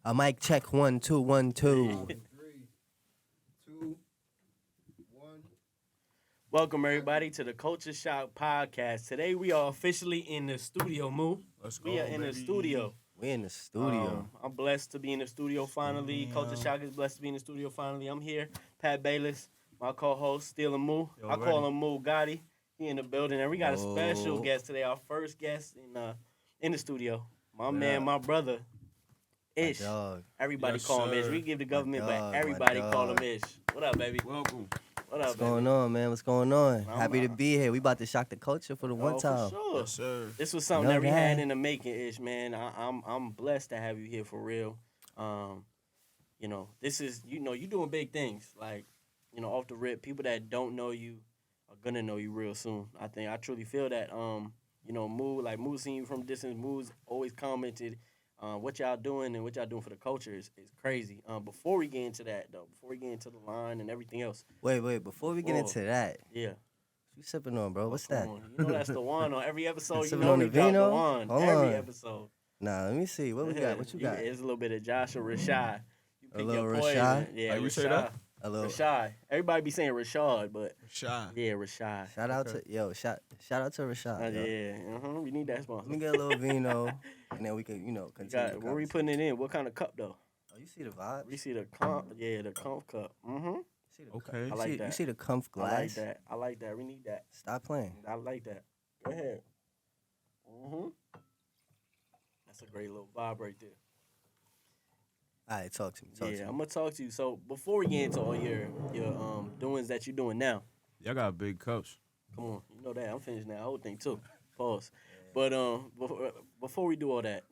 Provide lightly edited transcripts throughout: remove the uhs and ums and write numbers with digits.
A mic check 1 2 1 2. 3, 2, 1. Welcome everybody to the Culture Shock Podcast. Today we are officially in the studio, Moo. Let's go, We are in the baby. studio. We in the studio. I'm blessed to be in the studio finally. Culture Shock is blessed to be in the studio finally. I'm here. Pat Bayless, my co-host, Stealing Moo. Yo, I call ready. him Moo Gotti. He in the building, and we got a special Whoa. guest today. Our first guest in the studio. My Yeah. man, my brother, Ish. Dog. Everybody Yes, call him Ish. sir. We give the government, My dog, but everybody my call him dog. Ish. What up, baby? Welcome. What up, What's baby? going on, man? What's going on? I'm- Happy to be here. We about to shock the culture for the one Oh, time. For sure. Yes, sir. This was something Know that we had that. in the making, Ish, man. I'm blessed to have you here for real. This is you doing big things. Like, off the rip, people that don't know you are gonna know you real soon. I truly feel that. Moo seeing you from distance, Moo's always commented what y'all doing and what y'all doing for the culture is crazy. Before we get into that though, before we get into the line and everything else, Wait. Before we get Whoa. into that, yeah. what you sipping on, bro? What's Come that? on. You know that's the one on every episode. You Sipping know on we the drop the vino? one Hold every on. episode. Nah, let me see. What we got? What you got? It's a little bit of Josh or Rashad. You A pick little your poison. Rashad? Yeah, How you say Rashad. that? A little Rashad. Everybody be saying Rashad, but Shy. yeah, Rashad. shout out to shout out to Rashad. yo. Yeah, we need that Let sponsor. me get a little vino, and then we can continue. the Where we conversation. putting it in? What kind of cup though? Oh, you see the vibe? We see the Comf cup. See the Okay. I like You that. see the comf I like glass? that. I like that. We need that. Stop playing. I like that. Go ahead. That's a great little vibe right there. All right, talk to me. Talk Yeah, to I'm me. gonna talk to you. So before we get into all your doings that you're doing now, Y'all got big cups. come on, you know that I'm finishing that whole thing too. Pause. But before we do all that,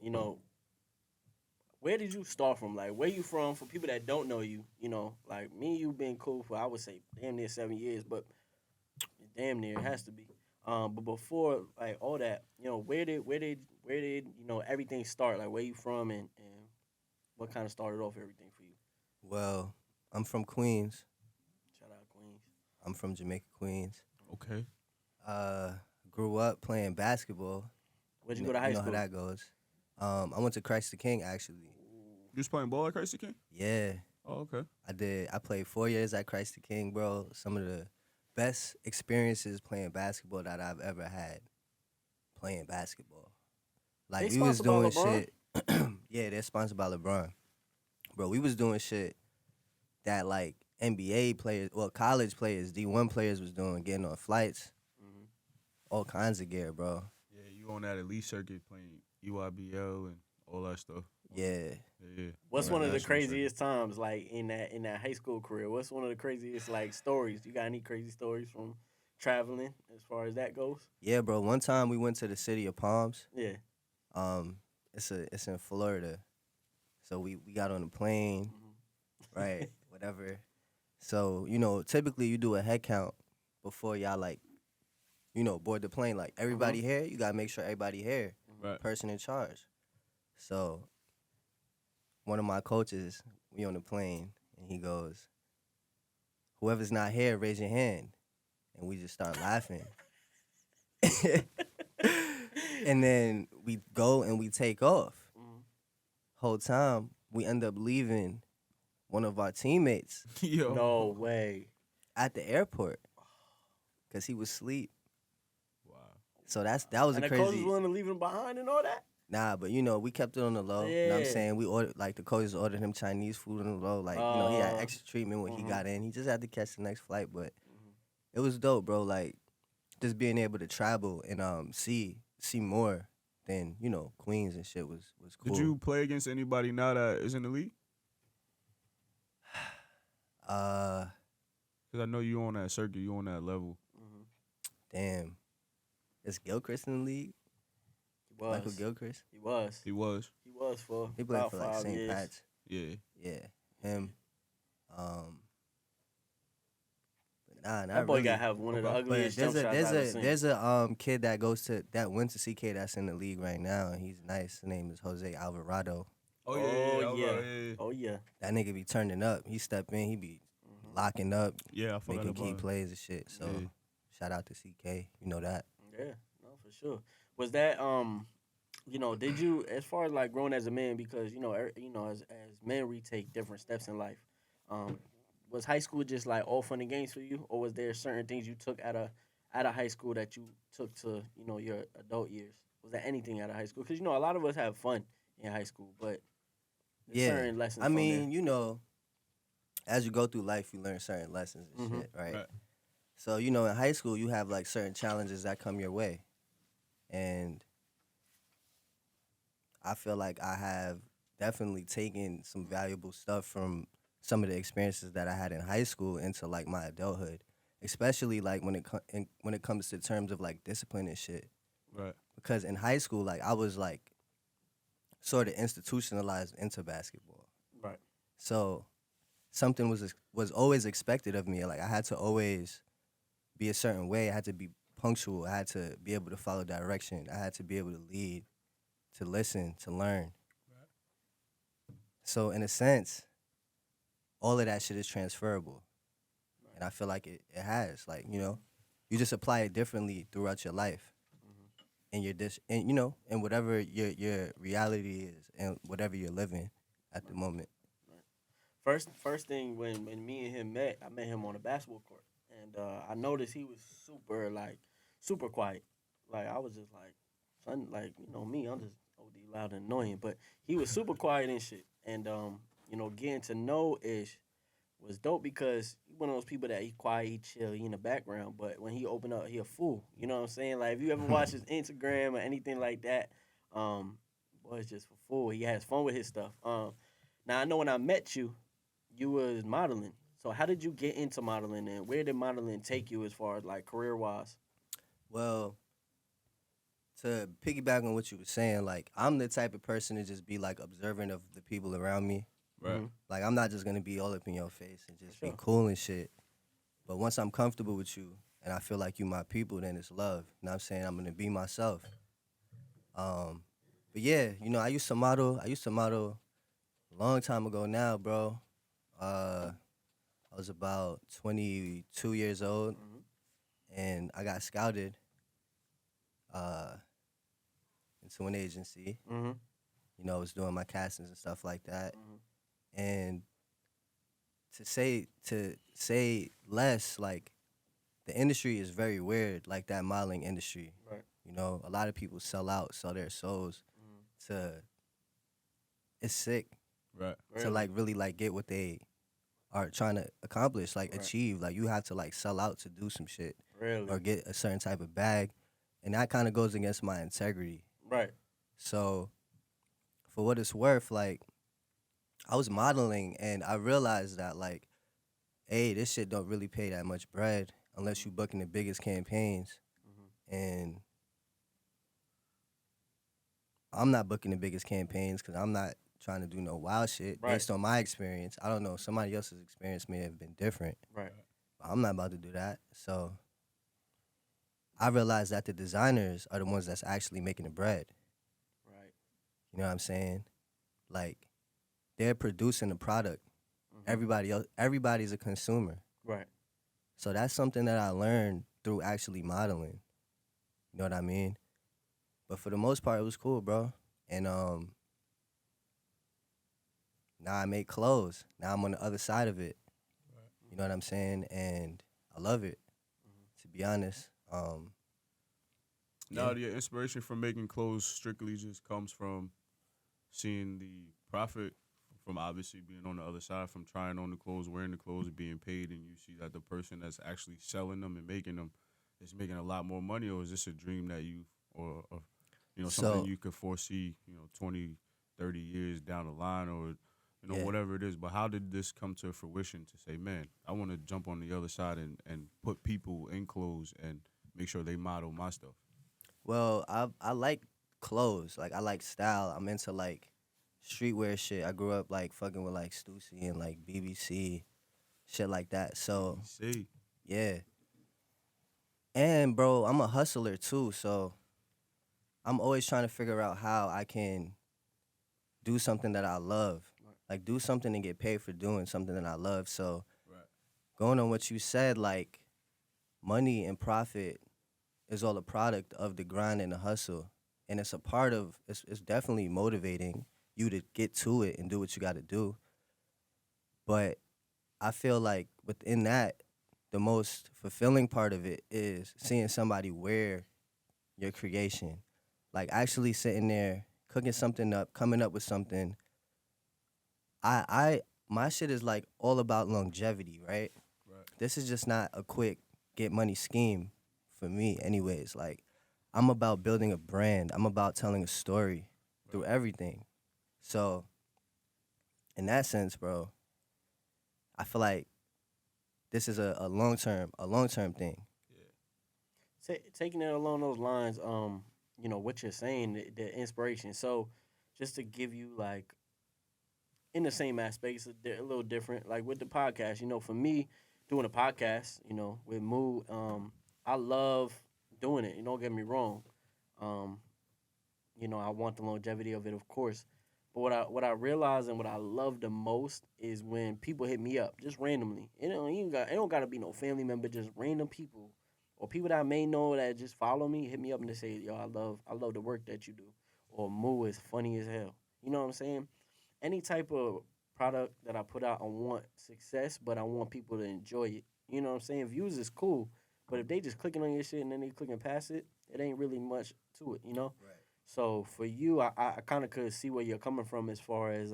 where did you start from? Like, where you from? For people that don't know you, like me and you been cool for I would say damn near 7 years, but damn near it has to be. But before like all that, where did everything start? Like, where you from and what kind of started off everything for you? Well, I'm from Queens. Shout out Queens. I'm from Jamaica, Queens. Okay. Grew up playing basketball. Where'd you go to high You know school? how that goes. I went to Christ the King, actually. You was playing ball at Crazy King? Yeah, Oh, okay. I did. I played 4 years at Christ the King, bro. Some of the best experiences playing basketball that I've ever had. Playing basketball. Like, They we was sponsored by doing LeBron? shit. Yeah, they're sponsored by LeBron. Bro, we was doing shit that, like, NBA players, well, college players, D1 players was doing, getting on flights. Mhm. All kinds of gear, bro. Yeah, you on that elite circuit playing EYBL and all that stuff. Yeah. Yeah. What's Yeah, one of the that's what I'm saying. craziest times, like in that high school career? What's one of the craziest like stories? You got any crazy stories from traveling as far as that goes? Yeah, bro. One time we went to the city of Palms. Yeah. It's in Florida. So we got on a plane, right? Whatever. So, typically you do a head count before y'all board the plane. Like everybody here, you gotta make sure everybody here. Right. Person in charge. So one of my coaches, we on the plane, and he goes, "Whoever's not here, raise your hand." And we just start laughing. And then we go and we take off. Whole time, we end up leaving one of our teammates Yo. No way. at the airport because he was asleep. Wow. So that was And a the coach was crazy. willing to leave him behind and all that? Nah, but we kept it on the low. You know what I'm Yeah. saying? We ordered, like, the coaches ordered him Chinese food on the low. Like, he had extra treatment when he got in. He just had to catch the next flight, but it was dope, bro. Like, just being able to travel and see more than, Queens and shit was cool. Did you play against anybody now that is in the league? Because I know you on that circuit, you on that level. Damn. Is Gilchrist in the league? He was. Michael Gilchrist? He was. He was. He was for He played about for, like, 5 St. years. Pat's. Yeah. Yeah, him. But nah, not That boy really. gotta have one of the Okay. But ugliest jump shots I've ever seen. there's a kid that went to CK that's in the league right now, and he's nice. His name is Jose Alvarado. Oh, Oh, yeah. yeah. Oh yeah. That nigga be turning up. He step in, he be locking up, Yeah, I forgot making about key it. plays and shit. So Yeah. shout out to CK. You know that. Yeah, no, for sure. Was that you know, did you, as far as like growing as a man, because as men we take different steps in life. Um, was high school just like all fun and games for you, or was there certain things you took out of high school that you took to your adult years? Was there anything out of high school? Because a lot of us have fun in high school, but there's Yeah. certain lessons I from there. mean, as you go through life, you learn certain lessons and shit, right? Right. So, in high school, you have like certain challenges that come your way. And I feel like I have definitely taken some valuable stuff from some of the experiences that I had in high school into like my adulthood, especially like when it comes to terms of like discipline and shit. Right. Because in high school, like I was like sort of institutionalized into basketball. Right. So something was always expected of me. Like I had to always be a certain way. I had to be punctual. I had to be able to follow direction. I had to be able to lead, to listen, to learn. So in a sense, all of that shit is transferable. And I feel like it has. Like, you just apply it differently throughout your life. And and whatever your reality is and whatever you're living at the moment. First thing when me and him met, I met him on a basketball court, and I noticed he was super quiet. Like I was just like, son, like me, I'm just OD loud and annoying, but he was super quiet and shit. And getting to know Ish was dope because he one of those people that he quiet, he chill, he in the background, but when he open up, he a fool. You know what I'm saying? Like if you ever watch his Instagram or anything like that, boy, it's just for fool. He has fun with his stuff. Now I know when I met you, you was modeling. So how did you get into modeling, and where did modeling take you as far as like career wise? Well, to piggyback on what you were saying, like I'm the type of person to just be like observant of the people around me. Right. Like I'm not just gonna be all up in your face and just Sure. be cool and shit. But once I'm comfortable with you and I feel like you my people, then it's love. You know what I'm saying? I'm gonna be myself. But yeah, I used to model. I used to model a long time ago now, bro. I was about 22 years old, and I got scouted into an agency. Mm-hmm. I was doing my castings and stuff like that. And to say less, like the industry is very weird, like that modeling industry. Right. A lot of people sell their souls to. It's sick Right. to like really like get what they are trying to accomplish, like Right. achieve. Like you have to like sell out to do some shit Really. or get a certain type of bag, and that kind of goes against my integrity. Right. So, for what it's worth, like I was modeling and I realized that like, hey, this shit don't really pay that much bread unless you booking the biggest campaigns, and I'm not booking the biggest campaigns because I'm not trying to do no wild shit Right. based on my experience. I don't know, somebody else's experience may have been different. Right. But I'm not about to do that. So I realized that the designers are the ones that's actually making the bread. Right. You know what I'm saying? Like they're producing the product. Everybody's a consumer. Right. So that's something that I learned through actually modeling. You know what I mean? But for the most part, it was cool, bro. And now I make clothes. Now I'm on the other side of it. You know what I'm saying? And I love it, to be honest. Now, the inspiration from making clothes strictly just comes from seeing the profit from obviously being on the other side, from trying on the clothes, wearing the clothes, being paid, and you see that the person that's actually selling them and making them is making a lot more money, or is this a dream that you, or something So- you could foresee, 20, 30 years down the line, or, Yeah. whatever it is. But how did this come to fruition to say, man, I want to jump on the other side and put people in clothes and make sure they model my stuff? Well, I like clothes. Like I like style. I'm into like streetwear shit. I grew up like fucking with like Stussy and like BBC, shit like that. So See, yeah. And bro, I'm a hustler too, so I'm always trying to figure out how I can do something that I love. Like do something and get paid for doing something that I love. So right, going on what you said, like money and profit is all a product of the grind and the hustle. and it's a part of it's definitely motivating you to get to it and do what you got to do. But I feel like within that, the most fulfilling part of it is seeing somebody wear your creation, like actually sitting there cooking something up, coming up with something. I my shit is like all about longevity, right? Right. This is just not a quick get money scheme for me, anyways. Like, I'm about building a brand. I'm about telling a story through everything. So, in that sense, bro, I feel like this is a long term thing. Taking it along those lines, you know what you're saying, the inspiration. So, just to give you like in the same aspects, a little different. Like with the podcast, you know, for me doing a podcast, you know, with Moo, I love doing it. You don't get me wrong. Um, you know, I want the longevity of it, of course. But what I realize and what I love the most is when people hit me up just randomly. It don't gotta be no family member, just random people or people that I may know that just follow me, hit me up and they say, "Yo, I love the work that you do," or "Moo is funny as hell." You know what I'm saying? Any type of product that I put out, I want success, but I want people to enjoy it. You know what I'm saying? Views is cool, but if they just clicking on your shit and then they clicking past it, it ain't really much to it. You know? Right. So for you, I kind of could see where you're coming from as far as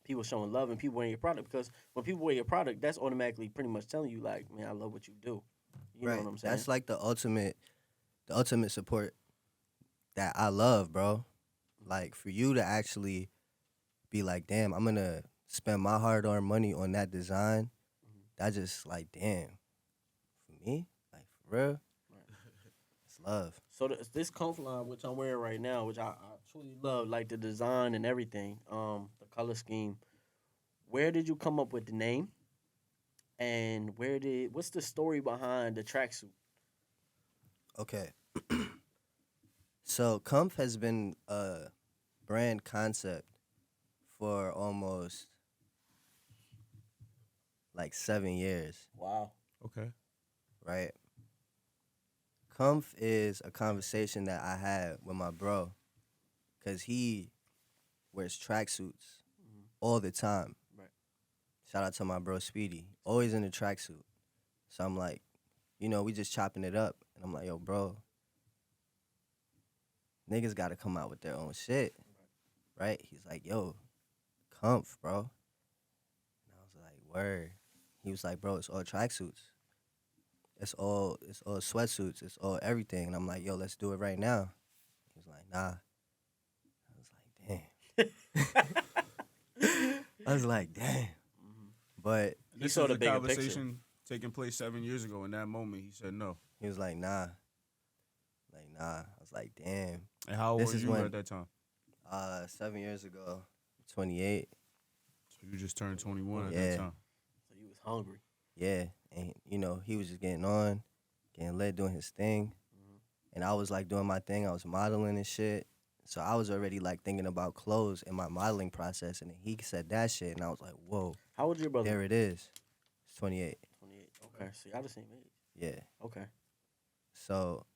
people showing love and people wearing your product, because when people wear your product, that's automatically pretty much telling you like, man, I love what you do. You know Right. what I'm saying? That's like the ultimate support that I love, bro. Like for you to actually be like, damn, I'm gonna spend my hard earned money on that design. That just like, damn, for me, like for real, it's love. So this Comf line, which I'm wearing right now, which I truly love, like the design and everything, the color scheme. Where did you come up with the name? And what's the story behind the tracksuit? Okay. So Comf has been a brand concept for almost like 7 years, Wow. Okay. right? Comf is a conversation that I had with my bro, cause he wears tracksuits all the time. Right. Shout out to my bro Speedy, always in a tracksuit. So I'm like, we just chopping it up, and I'm like, yo, bro, niggas got to come out with their own shit, right? He's like, yo, Comf, bro. And I was like, word. He was like, bro, it's all tracksuits. It's all sweatsuits. It's all everything. And I'm like, yo, let's do it right now. He was like, nah. I was like, damn. I was like, damn. But He This saw is the a bigger picture. conversation taking place 7 years ago. In that moment, he said no. he was like, nah. Like, nah. I was like, damn. And how old This were is you when- at that time? 7 years ago, 28. So you just turned 21 at Yeah. that time. So you was hungry. Yeah. And, he was just getting on, getting lit, doing his thing. And I was like doing my thing. I was modeling and shit. So I was already like thinking about clothes in my modeling process. And then he said that shit. And I was like, whoa, How old your brother? there it is. It's 28. 28. Okay, so y'all the same age. Yeah. Okay. So,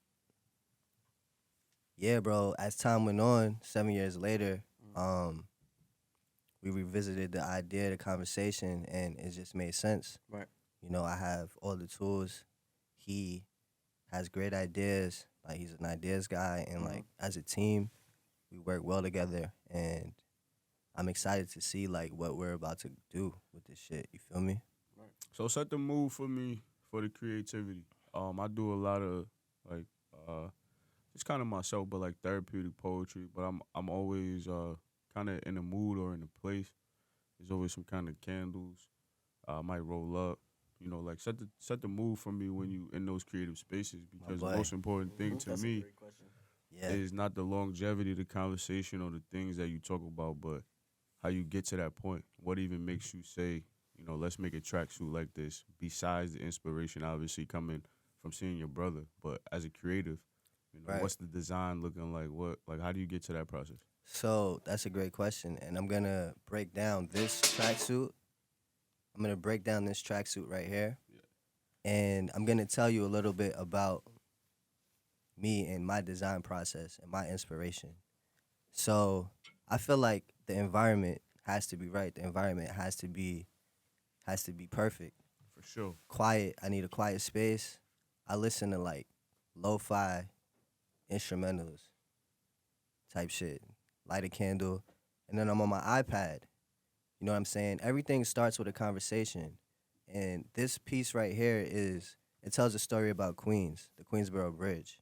yeah, bro, as time went on, 7 years later, we revisited the idea, the conversation, and it just made sense. Right. I have all the tools. He has great ideas. Like, he's an ideas guy. And, like, as a team, we work well together. And I'm excited to see, like, what we're about to do with this shit. You feel me? So set the mood for me for the creativity. I do a lot of like just kind of myself, but like therapeutic poetry. But I'm always kind of in a mood or in a place. There's always some kind of candles. I might roll up. Like set the mood for me when you in those creative spaces, because the boy. most important thing to That's me a great question. Yeah. is not the longevity of the conversation or the things that you talk about, but how you get to that point. What even makes you say, let's make a tracksuit like this, besides the inspiration obviously coming from seeing your brother, but as a creative, Right. what's the design looking like? How do you get to that process? So that's a great question. And I'm going to break down this tracksuit. I'm going to break down this tracksuit right here. And I'm going to tell you a little bit about me and my design process and my inspiration. So I feel like the environment has to be right. The environment has to be perfect. For sure. Quiet. I need a quiet space. I listen to like lo-fi instrumentals type shit. Light a candle, and then I'm on my iPad. You know what I'm saying? Everything starts with a conversation. And this piece right here it tells a story about Queens, the Queensboro Bridge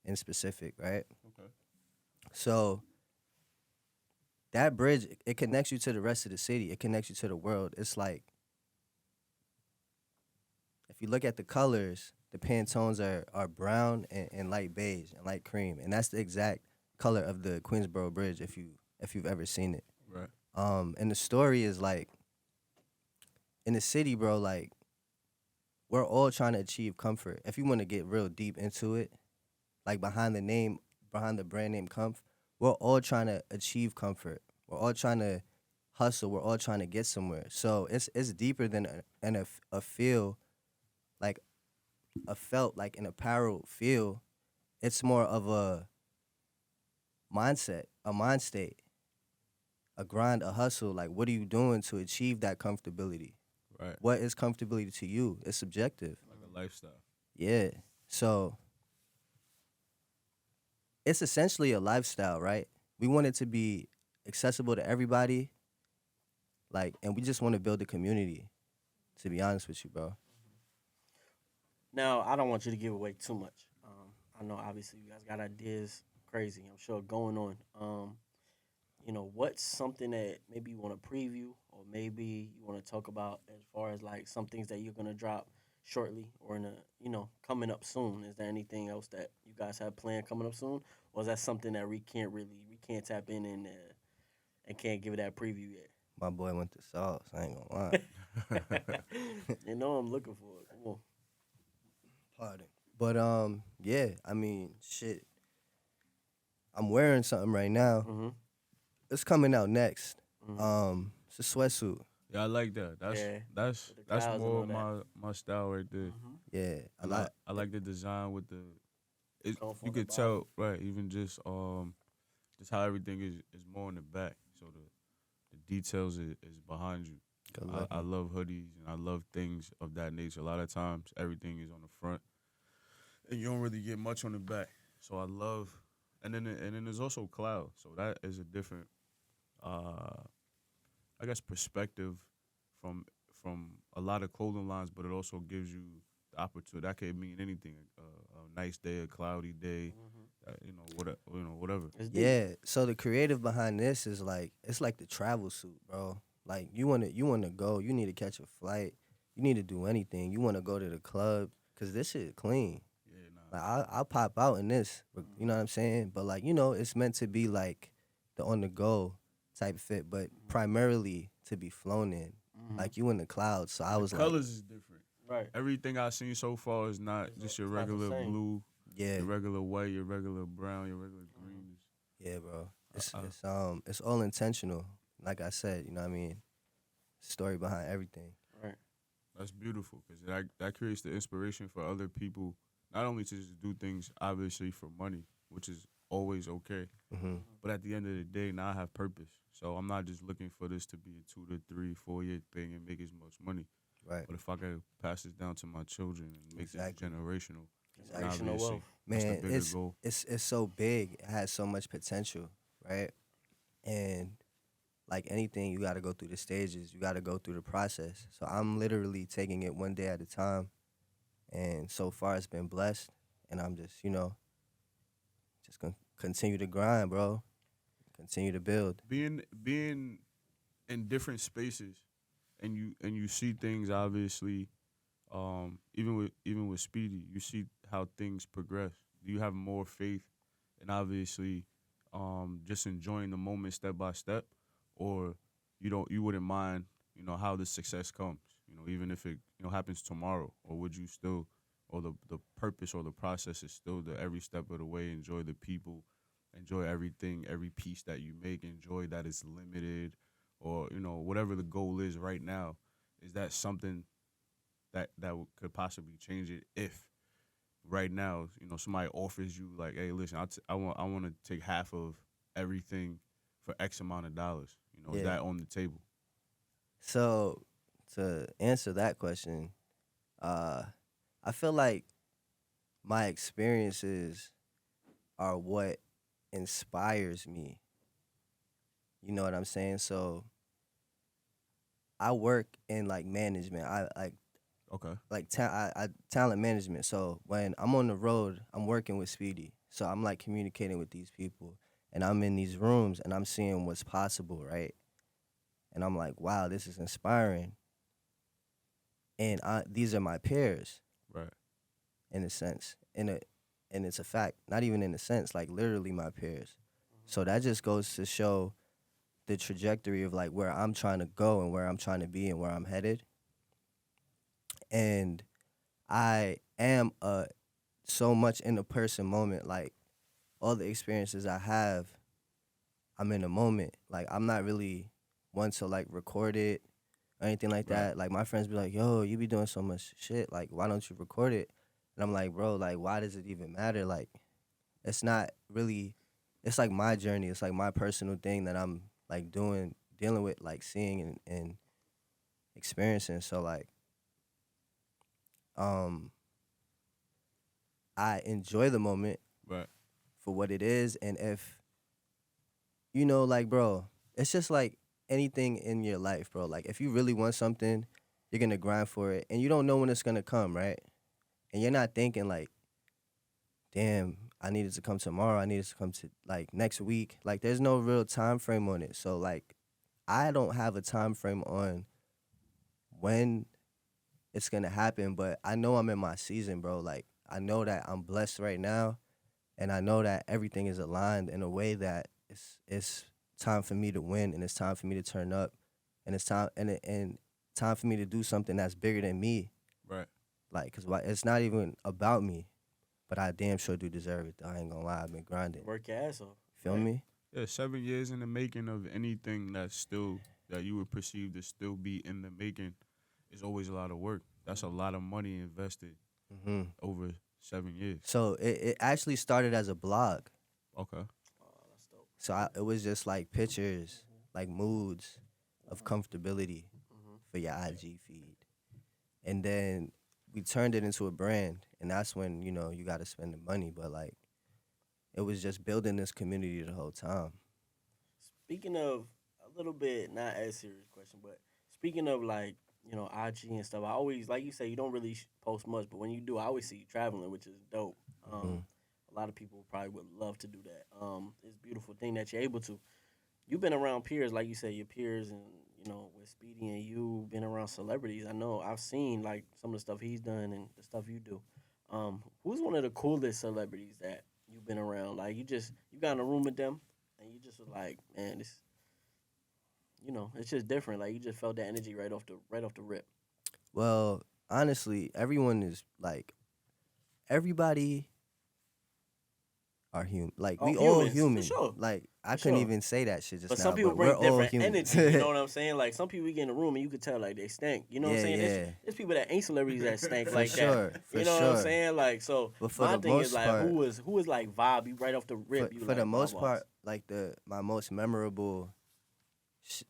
in specific, right? Okay. So that bridge, it connects you to the rest of the city. It connects you to the world. It's like, if you look at the colors, the Pantones are brown and light beige and light cream. And that's the exact color of the Queensboro Bridge if you've ever seen it. Right. And the story is like, in the city, bro, like, we're all trying to achieve comfort. If you want to get real deep into it, like behind the brand name Comf, we're all trying to achieve comfort. We're all trying to hustle. We're all trying to get somewhere. So it's deeper than a feel, like a felt, like an apparel feel. It's more of a mindset, a mind state, a grind, a hustle. Like, what are you doing to achieve that comfortability? Right. What is comfortability to you? It's subjective. Like a lifestyle. Yeah. So it's essentially a lifestyle, right? We want it to be accessible to everybody. Like, and we just want to build a community, to be honest with you, bro. Now, I don't want you to give away too much. I know obviously you guys got ideas crazy, I'm sure, going on. What's something that maybe you want to preview or maybe you want to talk about as far as like some things that you're going to drop shortly or coming up soon? Is there anything else that you guys have planned coming up soon? Or is that something that we can't tap in and can't give it that preview yet? My boy went to sauce. I ain't gonna lie. I'm looking for it. Come on. Pardon. But yeah. I mean, shit. I'm wearing something right now. Mm-hmm. It's coming out next. Mm-hmm. It's a sweatsuit. Yeah, I like that. That's With the that's clouds and more all of that. my style right there. Mm-hmm. Yeah, I like the design with the. Comf You on the could tell, right? Even just how everything is more in the back, so the details is behind you. I love hoodies and I love things of that nature. A lot of times everything is on the front, and you don't really get much on the back. So I love, and then there's also cloud. So that is a different, I guess, perspective from a lot of clothing lines, but it also gives you the opportunity. That could mean anything. A nice day, a cloudy day, whatever. It's deep. Yeah. So the creative behind this is like, it's like the travel suit, bro. Like, you wanna go. You need to catch a flight. You need to do anything. You wanna go to the club, cause this shit clean. Yeah, nah. Like, I'll pop out in this. You know what I'm saying? But like, it's meant to be like the on the go type fit, but primarily to be flown in. Mhm. Like, you in the clouds. So I was the like, colors is different. Right. Everything I've seen so far is not just your it's not the regular same. blue, yeah, your regular white, your regular brown, your regular greens. yeah, bro. It's Uh-uh. it's all intentional. Like I said, you know what I mean? Story behind everything. Right. That's beautiful because that creates the inspiration for other people, not only to just do things obviously for money, which is always okay, Hmm. but at the end of the day, now I have purpose. So I'm not just looking for this to be a 2 to 3, 4 year thing and make as much money. Right. But if I could pass this down to my children and make Exactly. this generational, then Generational obviously wealth. that's the Man, bigger goal. it's so big. It has so much potential, right? And like anything, you got to go through the stages. You got to go through the process. So I'm literally taking it one day at a time. And so far, it's been blessed. And I'm just, just going to continue to grind, bro. Continue to build. Being in different spaces and you see things obviously, even with Speedy, you see how things progress. Do you have more faith in obviously just enjoying the moment step by step, or you wouldn't mind how the success comes, even if it happens tomorrow, or would you still, or the purpose or the process is still the every step of the way, enjoy the people, enjoy everything, every piece that you make, enjoy that it's limited, or whatever the goal is right now. Is that something that could possibly change it if right now, somebody offers you like, hey, listen, I want to take half of everything for X amount of dollars. Is Yeah. that on the table? So to answer that question, I feel like my experiences are what inspires me. You know what I'm saying? So I work in like management. I Okay. I talent management. So when I'm on the road, I'm working with Speedy. So I'm like communicating with these people, and I'm in these rooms and I'm seeing what's possible, right? And I'm like, wow, this is inspiring. And these are my peers Right. in a sense, and it's a fact. Not even in a sense, like literally my peers. So that just goes to show the trajectory of like where I'm trying to go and where I'm trying to be and where I'm headed. And I am so much in the person moment. Like all the experiences I have, I'm in the moment. Like I'm not really one to like record it or anything like Right. that. Like my friends be like, "Yo, you be doing so much shit. Like why don't you record it?" And I'm like, "Bro, like why does it even matter? Like it's not really. It's like my journey. It's like my personal thing that I'm like dealing with, like seeing and experiencing. So like, um, I enjoy the moment Right. for what it is, and if like, bro, it's just like anything in your life, bro. Like, if you really want something, you're gonna grind for it, and you don't know when it's gonna come, right? And you're not thinking like, damn, I needed to come tomorrow. I needed to come to like next week. Like, there's no real time frame on it. So like, I don't have a time frame on when it's gonna happen, but I know I'm in my season, bro. Like, I know that I'm blessed right now, and I know that everything is aligned in a way that it's time for me to win, and it's time for me to turn up, and it's time and time for me to do something that's bigger than me. Right. Like, cause it's not even about me, but I damn sure do deserve it. Though. I ain't gonna lie, I've been grinding. Work your ass off. Feel Right. me? Yeah, 7 years in the making of anything that you would perceive to still be in the making is always a lot of work. That's a lot of money invested hmm over 7 years. So it actually started as a blog. Okay. Oh, that's dope. So it was just like pictures, like moods of comfortability for your IG feed. And then we turned it into a brand. And that's when, you got to spend the money. But like, it was just building this community the whole time. Speaking of a little bit, not as serious question, but speaking of like, IG and stuff, I always, like you say, you don't really post much, but when you do, I always see you traveling, which is dope. Mhm. A lot of people probably would love to do that. It's a beautiful thing that you're able to. You've been around peers, like you say, your peers, and with Speedy and you, been around celebrities. I know I've seen like some of the stuff he's done and the stuff you do. Who's one of the coolest celebrities that you've been around? Like you got in a room with them, and you just was like, man, this, it's just different. Like you just felt that energy right off the rip. Well, honestly, everyone is like, everybody are human. Like, Oh, we all humans, for human. sure. Like, I For couldn't sure. even say that shit just But now, some people but we're bring all different humans. energy. You know what I'm saying? Like some people we get in the room and you could tell like they stink. You know what I'm Yeah, saying? yeah. There's people that ain't celebrities that stink For like sure, that. for You know what I'm sure. saying? Like so, But for my the thing is most like part, who is like vibe you right off the rip. You for like the most vibe part, like my most memorable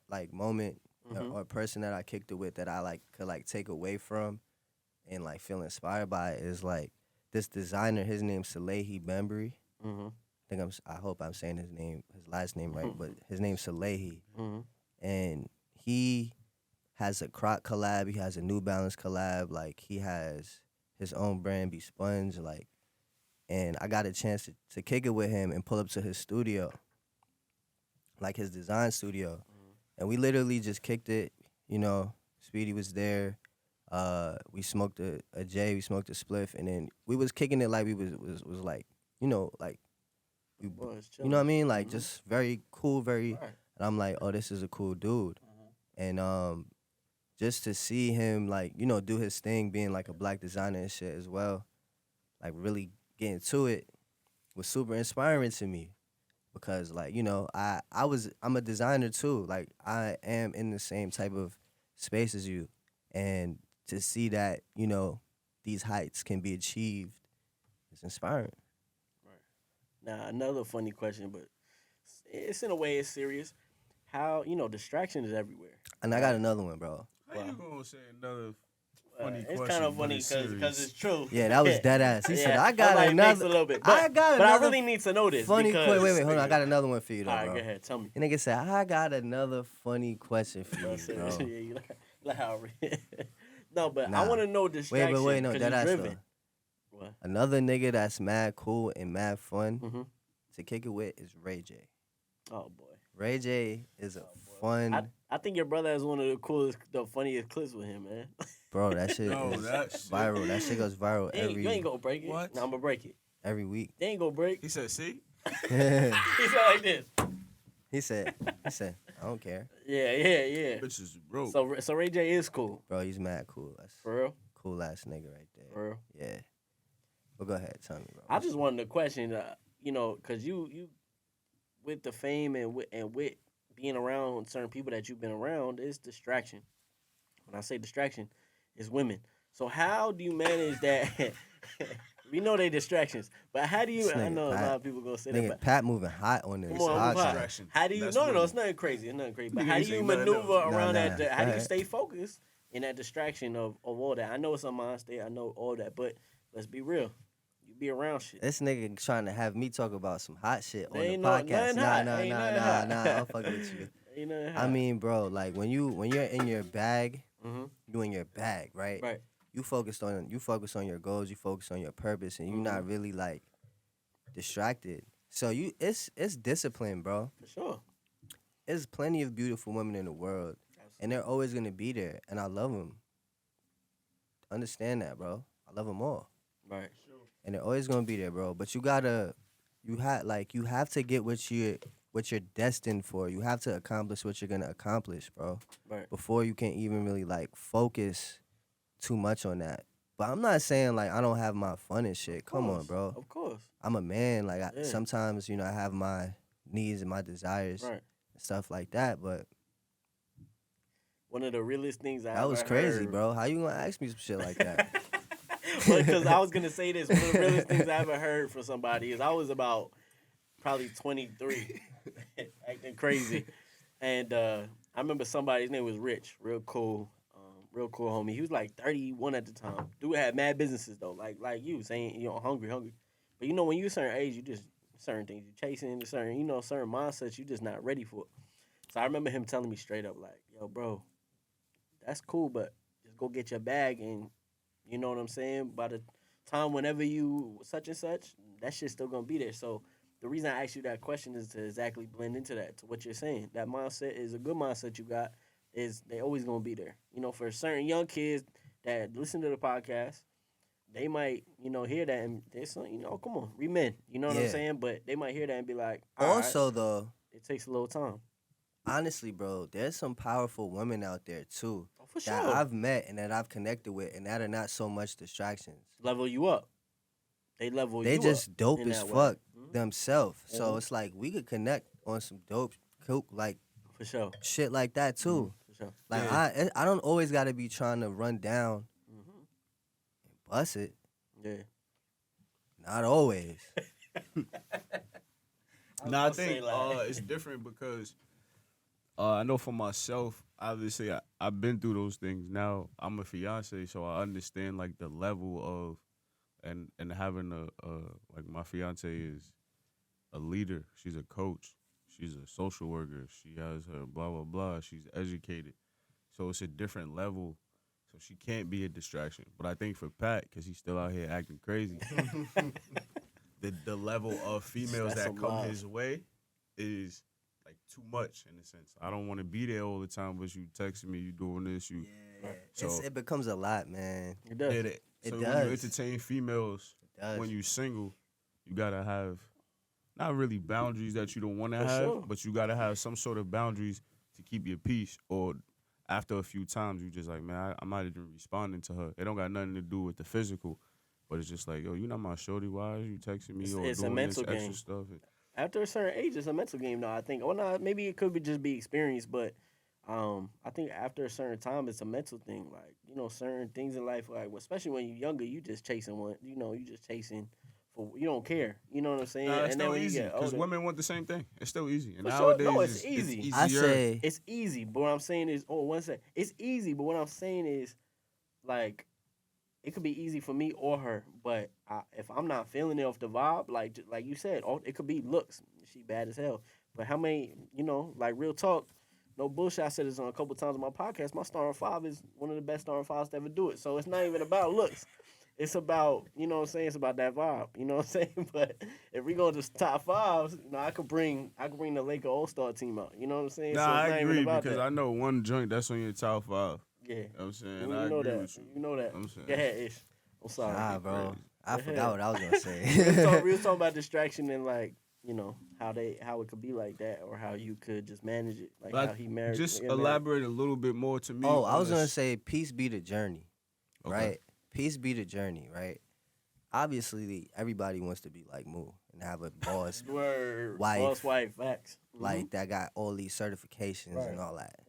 like moment Mm-hmm. or person that I kicked it with that I like could like take away from and like feel inspired by is like this designer. His name's Salehi Bembry. Mm-hmm. I hope I'm saying his last name right, but his name's Salehi, Mm-hmm. and he has a Croc collab. He has a New Balance collab. Like he has his own brand, Be Sponge. Like, and I got a chance to kick it with him and pull up to his studio, like his design studio, and we literally just kicked it. Speedy was there. We smoked a J, we smoked a spliff, and then we was kicking it like we was like, like we, Boys, you know what I mean? Like Mhm. just very cool, very. Right. And I'm like, oh, this is a cool dude, and just to see him like do his thing, being like a black designer and shit as well, like really getting to it was super inspiring to me because like I'm a designer too. Like I am in the same type of space as you, and to see that these heights can be achieved It's inspiring. Now, another funny question, but it's in a way it's serious. How, distraction is everywhere. And I got another one, bro. How you gonna say another funny It's question? kind of but funny it's because serious? it's true. Yeah, that was dead ass. He said, Yeah, I got like, thanks another. a little bit. I got but I another really need to know this. funny because, question. Wait, hold on. I got another one for you, though, All right, bro. go ahead. Tell me. And nigga said, I got another funny question for No, you, bro. seriously, yeah, you like how I read. No, but I Nah. want to know Wait, distraction. but wait, no, 'cause dead you ass, driven. though. What? Another nigga that's mad cool and mad fun Mhm. to kick it with is Ray J. Oh boy. Ray J is a fun, I think your brother has one of the coolest, the funniest clips with him, man. bro. That shit No, is that shit- viral. That shit goes viral You ain't gonna break it. What? No, I'm gonna break it. every week. They ain't gonna break. He said, "See, he He said like this. said, I don't care, Yeah. bitch is broke." So Ray J is cool. bro. He's mad cool. That's For real. cool ass nigga right there. For real. Yeah. But go ahead, tell me, bro. I just wanted to question, because you with the fame and with being around certain people that you've been around is distraction. When I say distraction, it's women. So how do you manage that? We know they distractions, but how do you? This I nigga know a Pat- lot of people gonna say that. Nigga, But Pat moving hot on this come on, move podcast. on. Distraction. How do you? That's No, women. it's nothing crazy. It's nothing crazy. But Nigga how ain't do you say nothing maneuver else. around Nah, that? How do you right. stay focused in that distraction of all that? I know it's a mind state. I know all that, but let's be real. You be around shit. This nigga trying to have me talk about some hot shit on the Ain't no- podcast. nothing hot. Nah, Ain't nothing hot. I'm fucking with you. Ain't nothing I hot. mean, bro, like when you're in your bag, Mhm. you in your bag, right? Right. You focus on your goals, you focus on your purpose, and you're not really like distracted. So it's discipline, bro. For sure. There's plenty of beautiful women in the world, and they're always gonna be there, and I love them. Understand that, bro. I love them all, Right. and they're always gonna be there, bro. But you have to get what you're destined for. You have to accomplish what you're gonna accomplish, bro. Right. Before you can even really like focus too much on that. But I'm not saying like I don't have my fun and shit. Come on, bro. Of course. I'm a man. Like Yeah. sometimes, I have my needs and my desires Right. and stuff like that. But One of the realest things I that was ever crazy, heard. bro. How you gonna ask me some shit like that? Because I was gonna say this. One of the realest things I ever heard from somebody is I was about probably 23, acting crazy, and I remember somebody. His name was Rich, real cool homie. He was like 31 at the time. Dude had mad businesses though, like you saying, hungry. But when you a certain age, you just certain things you chasing, certain mindsets you just not ready for. So I remember him telling me straight up, like, "Yo, bro, that's cool, but just go get your bag and." You know what I'm saying? By the time whenever you such and such, that shit's still gonna be there. So the reason I asked you that question is to exactly blend into that, to what you're saying. That mindset is a good mindset you got. Is they always gonna be there. For certain young kids that listen to the podcast, they might, hear that and they say, come on, we men. You know what I'm Yeah. saying? But they might hear that and be like, all right, Also, though, it takes a little time. honestly, bro, there's some powerful women out there too Oh, for that sure. I've met and that I've connected with, and that are not so much distractions. Level you up. They level They you just up dope in as that way. fuck Mhm. themselves. So Mhm. it's like we could connect on some dope, cool, like For sure. shit like that too. For sure. Like Yeah. I don't always gotta be trying to run down hmm and bust it. Yeah. Not always. No, I gonna say, think like- it's different because I know for myself, obviously, I've been through those things. Now I'm a fiance, so I understand like the level of and having a like my fiance is a leader. She's a coach. She's a social worker. She has her blah blah blah. She's educated, so it's a different level. So she can't be a distraction. But I think for Pat, because he's still out here acting crazy, the level of females That's that some come love. his way is like too much in a sense. I don't want to be there all the time, but you texting me, you doing this, you. So it becomes a lot, man. It does. Yeah, so It when you does. entertain females, It does. when you single, you gotta have not really boundaries that you don't want to For have, sure. but you gotta have some sort of boundaries to keep your peace. Or after a few times, you just like, man, I'm not even responding to her. It don't got nothing to do with the physical, but it's just like, yo, you not my shorty. Why are you texting me or It's a doing this mental extra game. stuff? After a certain age, it's a mental game, though. I think. Well, not maybe it could be just be experience, but I think after a certain time, it's a mental thing. Like certain things in life, like especially when you're younger, you just chasing one. You just chasing for for you don't care. You know what I'm saying? Nah, it's and then still when easy you get because older, women want the same thing. It's still easy. And For sure. nowadays, No, it's easy. It's I easier. say it's easy. But what I'm saying is, one second, it's easy. But what I'm saying is, like, it could be easy for me or her. But if I'm not feeling it off the vibe, like you said, it could be looks. She bad as hell. But how many, like real talk, no bullshit. I said this on a couple times on my podcast. My starting five is one of the best starting fives to ever do it. So it's not even about looks. It's about, you know what I'm saying? It's about that vibe. You know what I'm saying? But if we go to top fives, I could bring the Laker All-Star team out. You know what I'm saying? Nah, so it's I not even agree about because that. I know one joint that's on your top 5. Yeah. You know what I'm saying? You I know agree that. with you. You know that. I'm saying. Go ahead, Ish. I'm sorry. nah, bro. crazy. I Go forgot ahead. what I was gonna say. We was talking about distraction and like, how it could be like that or how you could just manage it. Like But how he married. just married. elaborate a little bit more to me. Oh, I on was gonna this. say peace be the journey, Okay. right? Peace be the journey, right? Obviously, everybody wants to be like Moo and have a boss Word. wife, Boss wife. Facts. like that got all these certifications Right. and all that.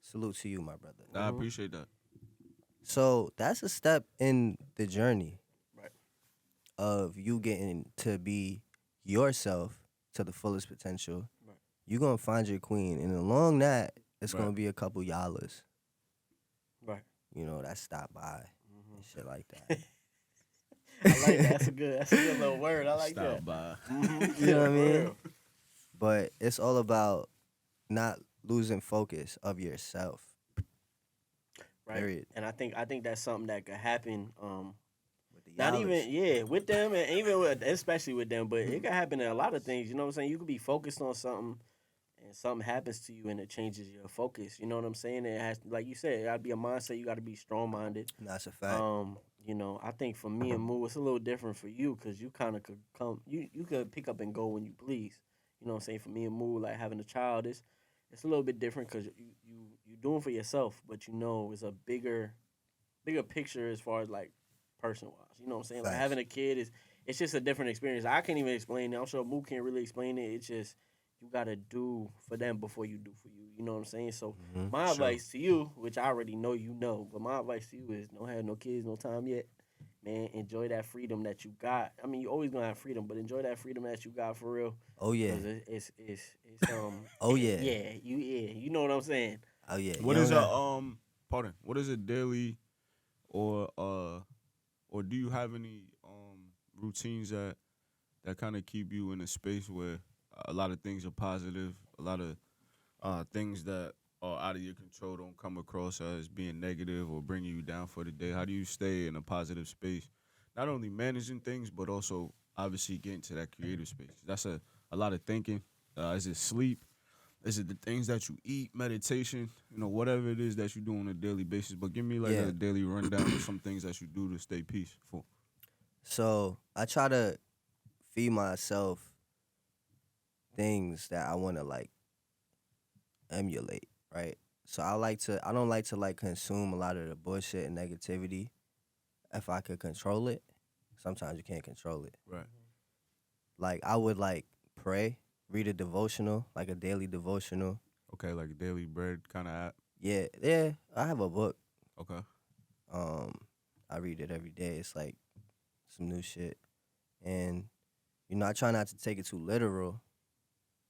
Salute to you, my brother. I appreciate that. So that's a step in the journey Right. of you getting to be yourself to the fullest potential. Right. You're gonna find your queen, and along that, it's Right. gonna be a couple yalas. Right. That stop by and shit like that. I like that. That's a good little word. I like Stop that. by. You know what I For mean? real. But it's all about not losing focus of yourself. Right. Period. And I think that's something that could happen. With the Not yalas. even with them and even especially with them, but it could happen in a lot of things. You know what I'm saying? You could be focused on something and something happens to you and it changes your focus. You know what I'm saying? It has, like you said, it gotta be a mindset. You gotta be strong minded. That's a fact. I think for me and Moo, it's a little different for you because you kind of could you could pick up and go when you please. You know what I'm saying? For me and Moo, like having a child, it's a little bit different because you doing for yourself, but it's a bigger picture as far as like personal wise. You know what I'm saying? Like Facts. having a kid it's just a different experience. I can't even explain it. I'm sure Moo can't really explain it. It's just you gotta do for them before you do for you. You know what I'm saying? So my Sure. advice to you, which I already know you know, but my advice to you is don't have no kids, no time yet. Man, enjoy that freedom that you got. I mean, you always gonna have freedom, but enjoy that freedom that you got for real. Oh yeah. 'Cause it's Oh yeah. you know what I'm saying. Oh yeah. What You is don't what is a daily or do you have any routines that kind of keep you in a space where a lot of things are positive, a lot of things that are out of your control don't come across as being negative or bringing you down for the day? How do you stay in a positive space? Not only managing things, but also obviously getting to that creative space. That's a lot of thinking. Is it sleep? Is it the things that you eat, meditation, whatever it is that you do on a daily basis? But give me like Yeah. a daily rundown of some things that you do to stay peaceful. So I try to feed myself things that I want to like emulate, right? So I don't like to like consume a lot of the bullshit and negativity. If I could control it, sometimes you can't control it. Right. Like I would like pray, read a devotional, like a daily devotional. Okay, like a daily bread kind of app. Yeah, I have a book. Okay. I read it every day. It's like some new shit. And I try not to take it too literal.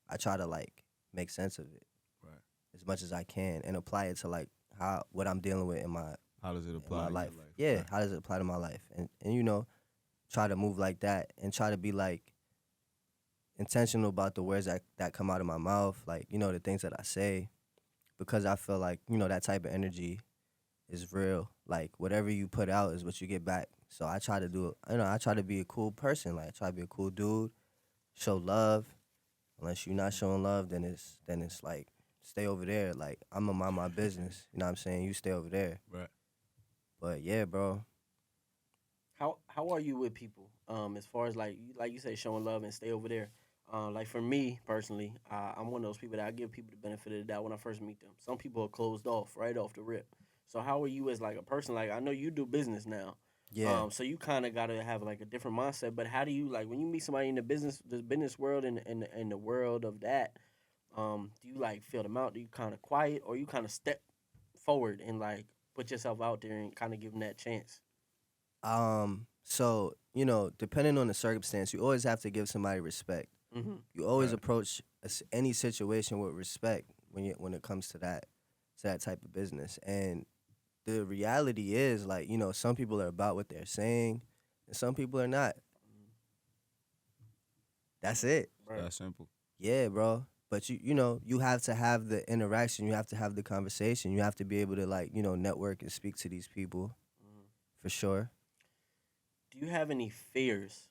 I try to like make sense of it. Right. As much as I can and apply it to like what I'm dealing with in my How does it in apply my to your life. life? Yeah, Right. how does it apply to my life? And try to move like that and try to be like intentional about the words that come out of my mouth, like, the things that I say, because I feel like, that type of energy is real. Like whatever you put out is what you get back. So I try to I try to be a cool person. Like I try to be a cool dude, show love. Unless you're not showing love, then it's like stay over there. Like I'm gonna mind my business. You know what I'm saying? You stay over there. Right. But yeah, bro. How are you with people? As far as like you say, showing love and stay over there. Like for me personally, I'm one of those people that I give people the benefit of the doubt when I first meet them. Some people are closed off right off the rip. So how are you as like a person? Like I know you do business now. Yeah. So you kind of gotta have like a different mindset. But how do you like when you meet somebody in the business world and in the world of that? Do you like feel them out? Do you kind of quiet or you kind of step forward and like put yourself out there and kind of give them that chance? So, depending on the circumstance, you always have to give somebody respect. Mm-hmm. You always Right. approach any situation with respect when it comes to that type of business. And the reality is, like, some people are about what they're saying, and some people are not. That's it. Right. That simple. Yeah, bro. But you have to have the interaction. You have to have the conversation. You have to be able to, like, network and speak to these people Mhm. for sure. Do you have any fears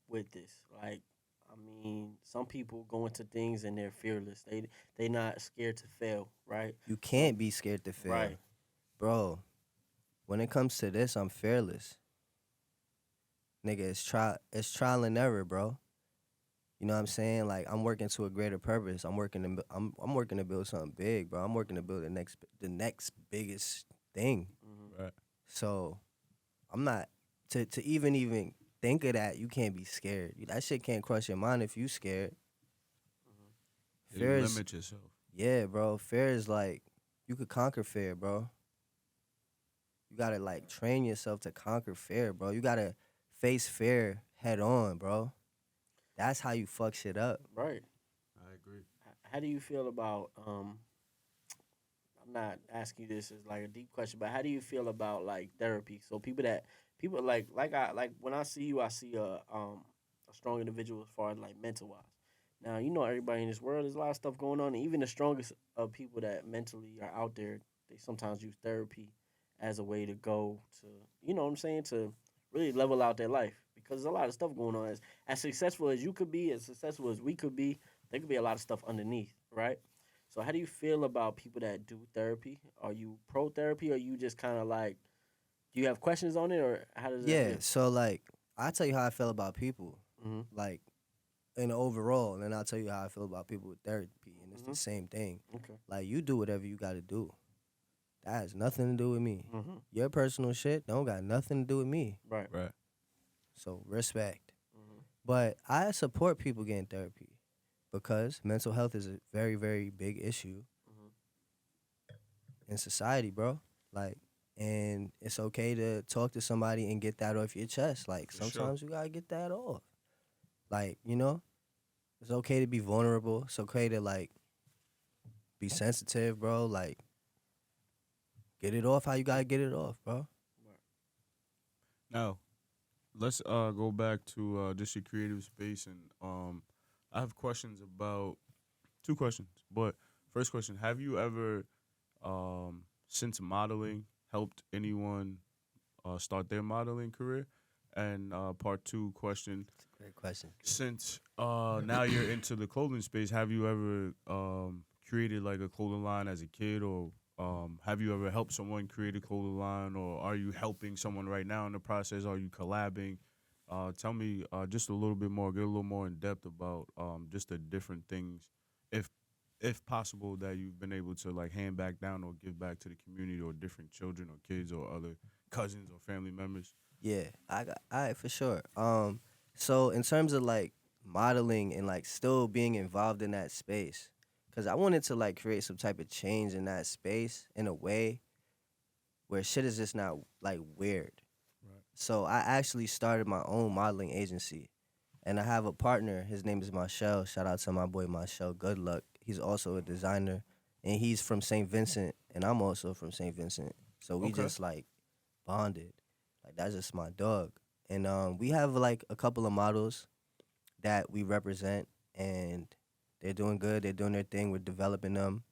with this? Like, I mean, some people go into things and they're fearless. They not scared to fail, right? You can't be scared to fail, Right. bro. When it comes to this, I'm fearless, nigga. It's trial and error, bro. You know what I'm saying? Like, I'm working to a greater purpose. I'm working to build something big, bro. I'm working to build the next biggest thing. Mm-hmm. Right. So I'm not to even think of that. You can't be scared. That shit can't cross your mind if you scared. You Fear is, limit yourself. yeah, bro. Fear is like you could conquer fear, bro. You gotta like train yourself to conquer fear, bro. You gotta face fear head on, bro. That's how you fuck shit up. Right. I agree. How do you feel about I'm not asking you this as like a deep question, but how do you feel about like therapy? So people like when I see you, I see a strong individual as far as like mental wise. Now you know everybody in this world, there's a lot of stuff going on, and even the strongest of people that mentally are out there, they sometimes use therapy as a way to go to, you know what I'm saying, to really level out their life because there's a lot of stuff going on. As successful as you could be, as successful as we could be, there could be a lot of stuff underneath, right? So how do you feel about people that do therapy? Are you pro therapy or you just kind of like, do you have questions on it or how does that Yeah. feel? So like, I tell you how I feel about people, Mm-hmm. like in overall, and then I'll tell you how I feel about people with therapy, and it's Mm-hmm. the same thing. Okay. Like, you do whatever you got to do. That has nothing to do with me. Mm-hmm. Your personal shit don't got nothing to do with me. Right. Right. So respect. Mm-hmm. But I support people getting therapy because mental health is a very, very big issue Mm-hmm. in society, bro. Like, and it's okay to talk to somebody and get that off your chest. Like, For sure. sometimes you gotta get that off. Like, it's okay to be vulnerable. It's okay to like be sensitive, bro. Like, get it off how you gotta get it off, bro. Now, let's go back to just your creative space, and I have questions about two questions. But first question: have you ever, since modeling, helped anyone start their modeling career? And part two question: Great question. since now you're into the clothing space, have you ever created like a clothing line as a kid, or have you ever helped someone create a clothing line, or are you helping someone right now in the process? Are you collabing? Tell me just a little bit more, get a little more in depth about just the different things, if if possible, that you've been able to like hand back down or give back to the community or different children or kids or other cousins or family members. Yeah, I got. All right, for sure. So in terms of like modeling and like still being involved in that space, because I wanted to like create some type of change in that space in a way where shit is just not like weird. Right. So I actually started my own modeling agency, and I have a partner. His name is Marshall. Shout out to my boy Marshall. Good luck. He's also a designer, and he's from St. Vincent, and I'm also from St. Vincent. So we Okay. just like bonded. Like, that's just my dog. And we have like a couple of models that we represent, and they're doing good. They're doing their thing. We're developing them.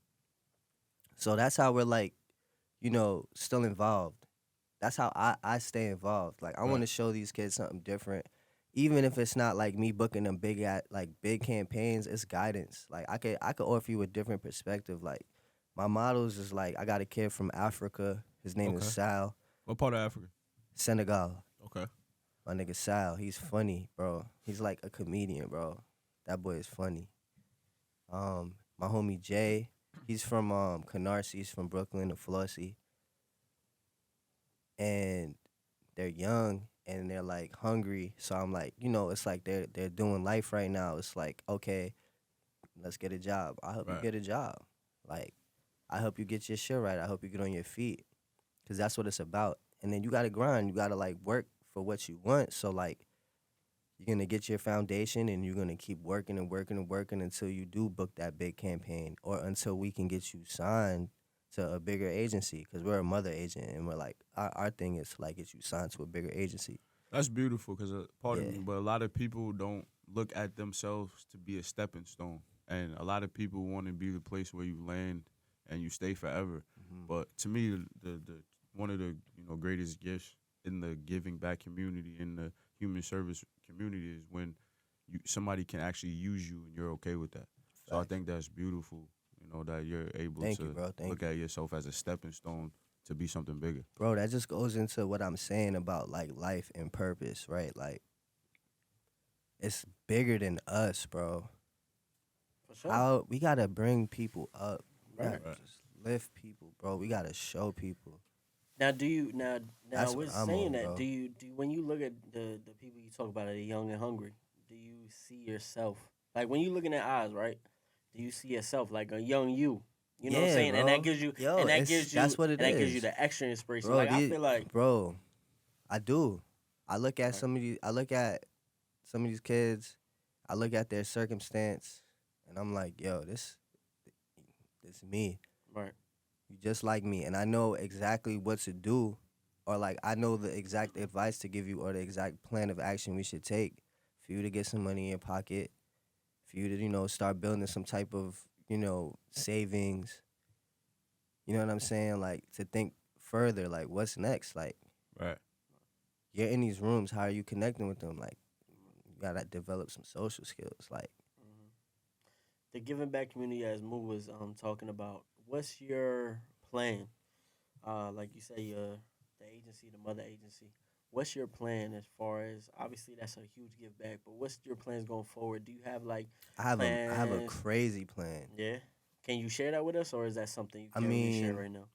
So that's how we're like, still involved. That's how I stay involved. Like, I want Right. to show these kids something different. Even if it's not like me booking them big campaigns, it's guidance. Like, I could offer you a different perspective. Like, my models is like, I got a kid from Africa. His name is Okay. Sal, What part of Africa? Senegal. Okay. My nigga Sal, he's funny, bro. He's like a comedian, bro. That boy is funny. My homie Jay, he's from Canarsie, he's from Brooklyn, the Flossie. And they're young and they're like hungry. So I'm like, it's like they're doing life right now. It's like, okay, let's get a job. I help you Right. get a job. Like, I help you get your shit right. I help you get on your feet. Cause that's what it's about. And then you gotta grind. You gotta like work for what you want. So like you're gonna get your foundation and you're gonna keep working and working and working until you do book that big campaign or until we can get you signed to a bigger agency because we're a mother agent and we're like our thing is to like get you signed to a bigger agency. That's beautiful because, pardon Yeah. me, but a lot of people don't look at themselves to be a stepping stone. And a lot of people want to be the place where you land and you stay forever. But to me, the one of the greatest gifts in the giving back community, in the human service community, is when somebody can actually use you and you're okay with that. So I Facts. think that's beautiful, that you're able Thank to you, bro. Thank look at yourself as a stepping stone to be something bigger. Bro, that just goes into what I'm saying about like life and purpose, right? Like it's bigger than us, bro. For sure. How we gotta bring people up. We Right. gotta just lift people, bro. We gotta show people. Now, do you now That's with what I'm saying on, that, bro. do you when you look at the people you talk about that are young and hungry, do you see yourself like when you look in their eyes, right? Do you see yourself like a young you? You know what I'm Yeah, saying? And that bro. gives you Yo, and that it's- gives you that's what it and that gives you is. the extra inspiration. Bro, like I feel like bro, I do. I look at Right. I look at some of these kids, I look at their circumstance, and I'm like, yo, this me. right. You just like me, and I know exactly what to do, or like I know the exact advice to give you, or the exact plan of action we should take for you to get some money in your pocket, for you to start building some type of savings. You know what I'm saying? Like to think further, like what's next? Like Right. you're in these rooms, how are you connecting with them? Like you gotta develop some social skills. Like Mhm. The giving back community, as Moo was talking about, what's your plan? Like you say, the agency, the mother agency. What's your plan as far as obviously that's a huge give back, but what's your plans going forward? Do you have like I have a plans? crazy plan. Yeah. Can you share that with us, or is that something you I can't really share mean, right now?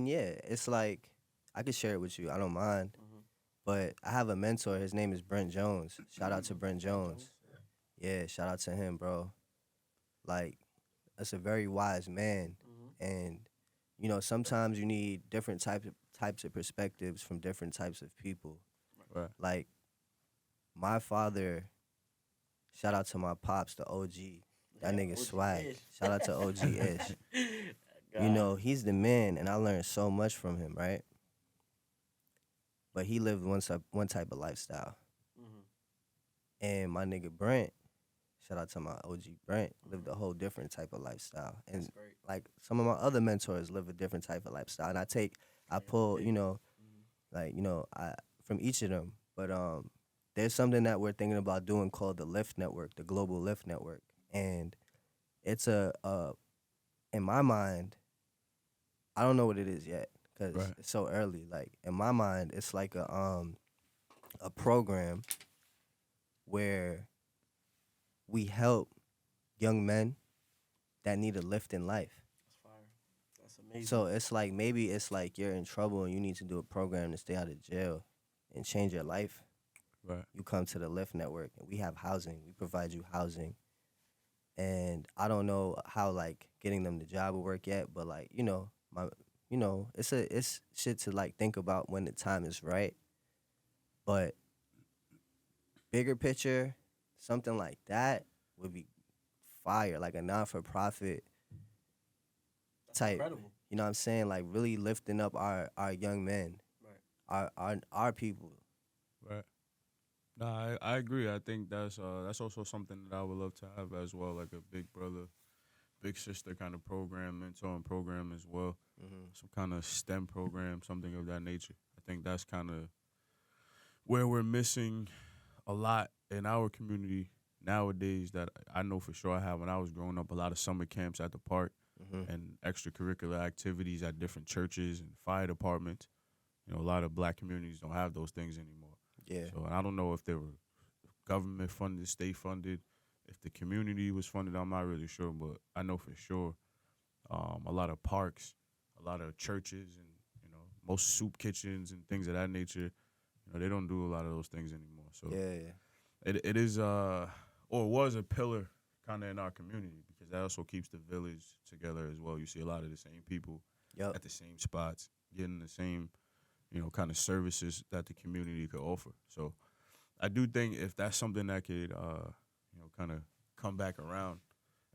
yeah, it's like I could share it with you. I don't mind. Mm-hmm. But I have a mentor. His name is Brent Jones. Shout out to Brent Jones. Jones. Yeah, shout out to him, bro. Like, that's a very wise man. Mm-hmm. And, sometimes you need different types of perspectives from different types of people. Right. Like, my father, shout out to my pops, the OG. That nigga OG swag. Ish. Shout out to OG Ish. God. He's the man, and I learned so much from him, right? But he lived one type of lifestyle. Mhm. And my nigga Brent, shout out to my OG Brent, lived a whole different type of lifestyle. And That's great. like some of my other mentors live a different type of lifestyle. And I pull, I from each of them. But there's something that we're thinking about doing called the Lift Network, the Global Lift Network. And it's in my mind, I don't know what it is yet because Right. it's so early. Like in my mind, it's like a program where we help young men that need a lift in life. That's fire. That's amazing. So it's like maybe it's like you're in trouble and you need to do a program to stay out of jail and change your life. Right. You come to the Lift Network and we have housing. We provide you housing. And I don't know how like getting them the job will work yet, but like, it's shit to like think about when the time is right. But bigger picture, something like that would be fire, like a non-for-profit That's type. incredible. You know what I'm saying? Like really lifting up our young men, Right. our people. Right. No, I agree. I think that's also something that I would love to have as well, like a big brother, big sister kind of program, mentoring program as well. Mm-hmm. Some kind of STEM program, something of that nature. I think that's kind of where we're missing a lot in our community nowadays that I know for sure I had when I was growing up. A lot of summer camps at the park Mm-hmm. and extracurricular activities at different churches and fire departments. A lot of black communities don't have those things anymore. Yeah. So, and I don't know if they were government funded, state funded, if the community was funded. I'm not really sure, but I know for sure a lot of parks, a lot of churches, and most soup kitchens and things of that nature. They don't do a lot of those things anymore. So Yeah. it is or was a pillar kind of in our community because that also keeps the village together as well. You see a lot of the same people Yep. at the same spots, getting the same kind of services that the community could offer. So I do think if that's something that could, kind of come back around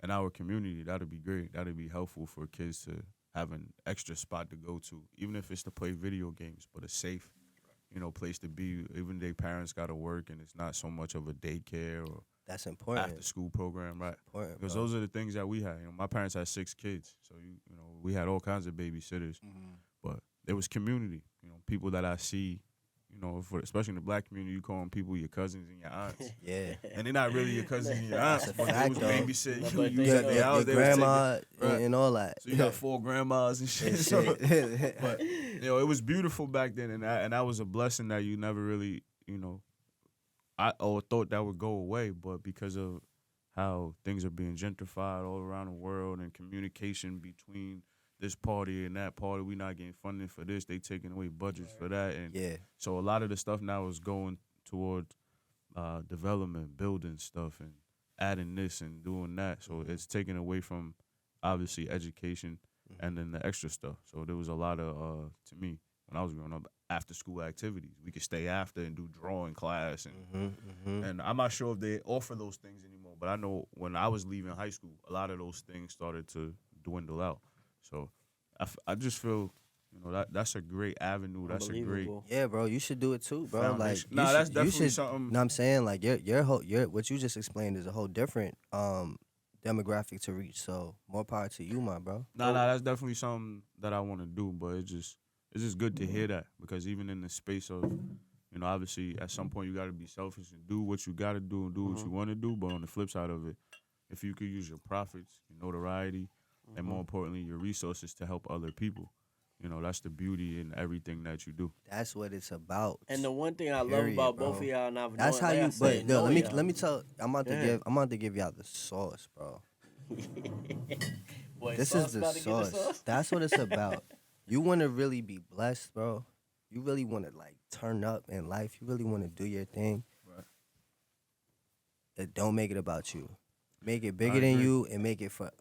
in our community, that'd be great. That'd be helpful for kids to have an extra spot to go to, even if it's to play video games, but a safe, place to be. Even their parents got to work, and it's not so much of a daycare or That's important. after school program, right? Important, Because bro. those are the things that we had. My parents had 6 kids, so we had all kinds of babysitters, but there was community. People that I see, especially in the black community, you call them people your cousins and your aunts. Yeah. And they're not really your cousins and your aunts, That's a but they fact, was though. babysitting you. But You they- was at their Your house, they was grandma taking- right. and all that. So you got 4 grandmas and shit. And So, shit. but it was beautiful back then, and that was a blessing that you never really, I thought that would go away, but because of how things are being gentrified all around the world and communication between this party and that party, we not getting funding for this, they taking away budgets for that, and Yeah. so a lot of the stuff now is going toward development, building stuff, and adding this and doing that. So it's taken away from obviously education and then the extra stuff. So there was a lot of to me when I was growing up, after school activities. We could stay after and do drawing class, and I'm not sure if they offer those things anymore. But I know when I was leaving high school, a lot of those things started to dwindle out. So I just feel, that's a great avenue. That's a great. Unbelievable. Yeah, bro, you should do it too, bro. Like, Foundation. you Nah, should, that's you definitely should, something- know what I'm saying? Like, your what you just explained is a whole different demographic to reach. So more power to you, my bro. Nah, that's definitely something that I want to do. But it's just good to hear that, because even in the space of, obviously at some point you got to be selfish and do what you got to do and do what you want to do. But on the flip side of it, if you could use your profits, your notoriety, and more importantly your resources to help other people, that's the beauty in everything that you do. That's what it's about. And the one thing I love Period, about bro. both of y'all, and I've That's known, how like I you. said, But yo, know y'all. let me tell. I'm about to give y'all the sauce, bro. Boy, This Sauce is the about to get sauce. That's what it's about. You want to really be blessed, bro. You really want to like turn up in life. You really want to do your thing. Right. Don't make it about you. Make it bigger I than agree. you, and make it for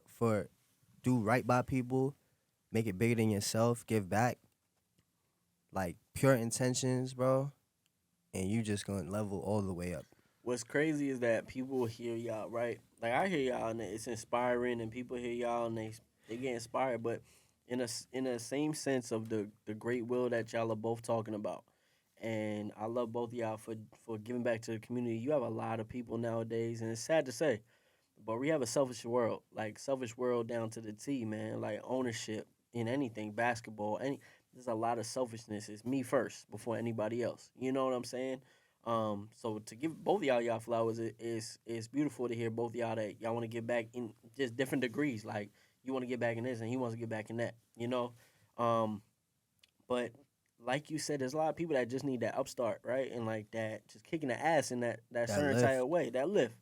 do right by people. Make it bigger than yourself. Give back. Like pure intentions, bro. And you just gonna level all the way up. What's crazy is that people hear y'all, right? Like I hear y'all and it's inspiring, and people hear y'all and they get inspired. But in a same sense of the great will that y'all are both talking about, and I love both of y'all for giving back to the community. You have a lot of people nowadays, and it's sad to say, but we have a selfish world, like selfish world down to the T, man. Like ownership in anything, basketball, there's a lot of selfishness. It's me first before anybody else. You know what I'm saying? So to give both of y'all flowers, it's beautiful to hear both of y'all that y'all want to give back in just different degrees. Like you want to get back in this, and he wants to get back in that. But like you said, there's a lot of people that just need that upstart, right? And like that, just kicking the ass in that certain lift. type of way, that lift.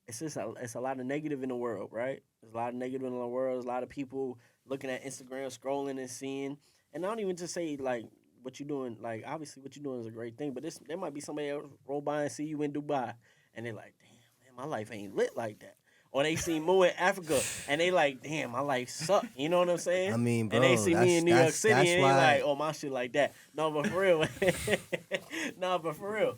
It's just it's a lot of negative in the world, right? There's a lot of negative in the world. There's a lot of people looking at Instagram, scrolling and seeing. And I don't even just say like what you're doing. Like obviously what you're doing is a great thing, but there might be somebody else roll by and see you in Dubai, and they're like, damn, man, my life ain't lit like that. Or they see Mo in Africa, and they like, damn, my life suck. You know what I'm saying? I mean, bro, and they see me in New York that's- City, that's and they why- like, oh, my shit like that. No, but for real,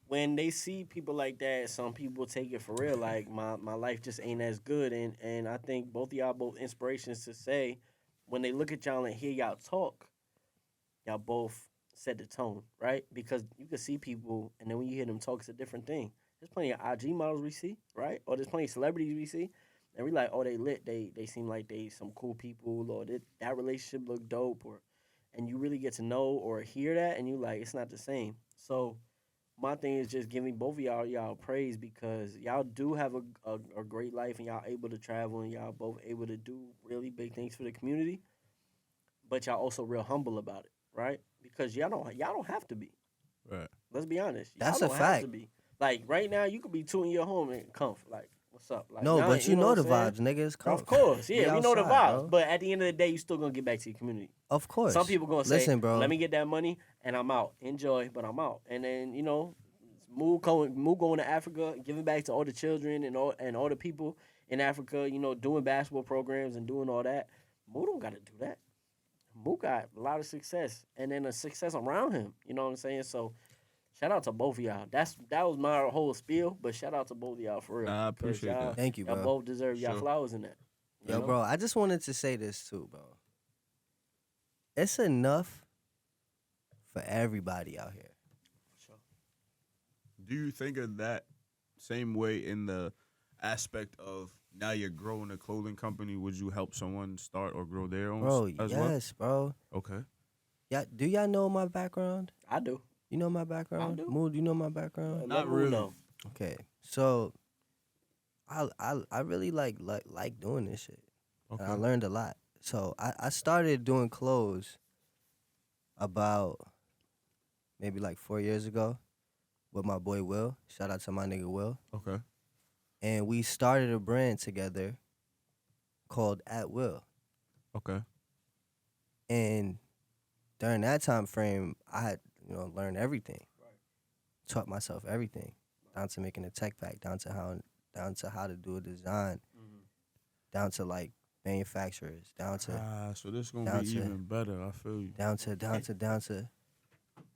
when they see people like that, some people take it for real. Like my life just ain't as good, and I think both of y'all both inspirations to say when they look at y'all and hear y'all talk, y'all both set the tone, right? Because you can see people, and then when you hear them talk, it's a different thing. There's plenty of IG models we see, right? Or there's plenty of celebrities we see, and we like, oh, they lit. They seem like they some cool people, or that relationship look dope, and you really get to know or hear that, and you like, it's not the same. So my thing is just giving both of y'all praise, because y'all do have a great life, and y'all able to travel, and y'all both able to do really big things for the community, but y'all also real humble about it, right? Because y'all don't have to be. Right. Let's be honest. That's y'all a don't fact. Have to be. Like right now, you could be tooting your home and Comf. Like, what's up? Like, No, nah, but you know what the I'm vibes, saying? niggas. Come. Of course, yeah, we know the outside, vibes. bro. But at the end of the day, you still gonna get back to your community. Of course. Some people gonna say, Listen, bro. let me get that money and I'm out. Enjoy, but I'm out. And then, Moo going to Africa, giving back to all the children and all the people in Africa, doing basketball programs and doing all that. Moo don't gotta do that. Mook got a lot of success, and then the success around him. You know what I'm saying? So shout out to both of y'all. That was my whole spiel, but shout out to both of y'all for real. Nah, I because appreciate y'all, that. Thank you, y'all bro. both deserve y'all Sure. flowers in that. You Yo, know? bro, I just wanted to say this too, bro. It's enough for everybody out here. Sure. Do you think of that same way in the aspect of now you're growing a clothing company? Would you help someone start or grow their own Bro, as yes, bro. well? Okay. Yeah, do y'all know my background? I do. You know my background? do. Mood, you know my background? Not Let Mook really. know. Okay. So I really like doing this shit. Okay. And I learned a lot. So I started doing clothes about maybe like 4 years ago with my boy Will. Shout out to my nigga Will. Okay. And we started a brand together called At Will. Okay. And during that time frame, I had, learned everything. Right. Taught myself everything. Down to making a tech pack, down to how to do a design, down to like manufacturers, down to So this gonna down be to- even better. I feel you. down to.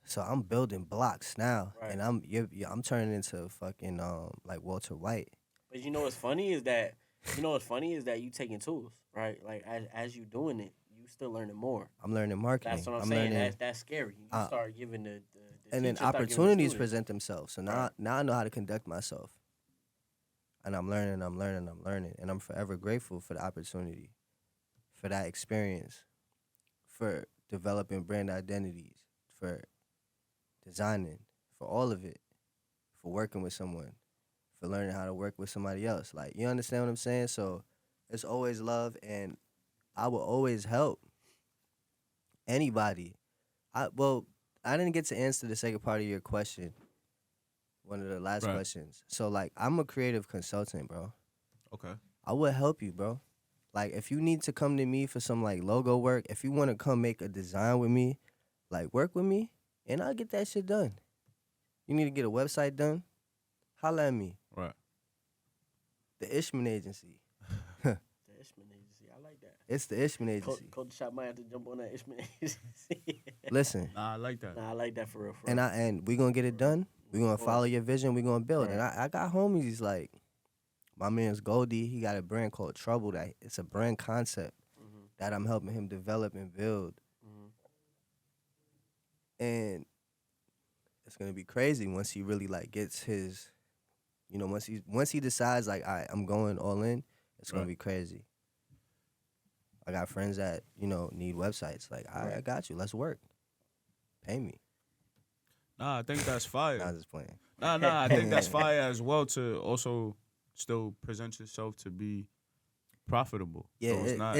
So I'm building blocks now, Right. and I'm turning into fucking like Walter White. But you know what's funny is that you taking tools, right? Like as you doing it, you still learning more. I'm learning marketing. That's what I'm saying. learning, That's scary. You start giving the and then teacher start giving the opportunities student. present themselves. So now I know how to conduct myself, and I'm learning, and I'm forever grateful for the opportunity, for that experience, for developing brand identities, for designing, for all of it, for working with someone, for learning how to work with somebody else. Like, you understand what I'm saying? So it's always love, and I will always help anybody. I didn't get to answer the second part of your question, one of the last Right. questions. So, like, I'm a creative consultant, bro. Okay. I will help you, bro. Like, if you need to come to me for some, like, logo work, if you want to come make a design with me, like, work with me, and I'll get that shit done. You need to get a website done? Holla at me. Right. The Ishman Agency. The Ishman agency, I like that. It's the Ishman Agency. Coach Shop might have to jump on that Ishman agency. Listen, Nah, I like that. Nah, I like that for real. For real. and we gonna get it done. We gonna follow your vision. We gonna build. And I got homies like my man's Goldie. He got a brand called Trouble. That it's a brand concept that I'm helping him develop and build. And it's gonna be crazy once he really like gets his, once he decides like, all right, I'm going all in. It's gonna Right. be crazy. I got friends that need websites. Like, all right, I got you. Let's work. Pay me. Nah, I think that's fire. Nah, I'm just playing. Nah, I think that's fire as well to also still present yourself to be profitable. Yeah, so it's not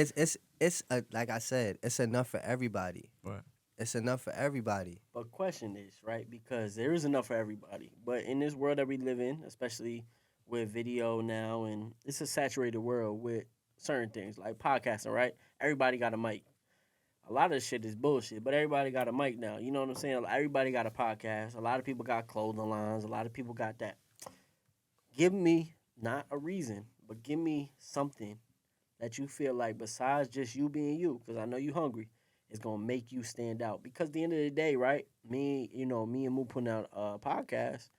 it's like I said, it's enough for everybody. right. It's enough for everybody. But question is, right? Because there is enough for everybody. But in this world that we live in, especially with video now, and it's a saturated world with certain things like podcasting, right? Everybody got a mic. A lot of this shit is bullshit, but everybody got a mic now. You know what I'm saying? Everybody got a podcast. A lot of people got clothing lines. A lot of people got that. Give me, not a reason, but give me something that you feel like besides just you being you, because I know you hungry, is going to make you stand out. Because at the end of the day, right, me and Moo putting out a podcast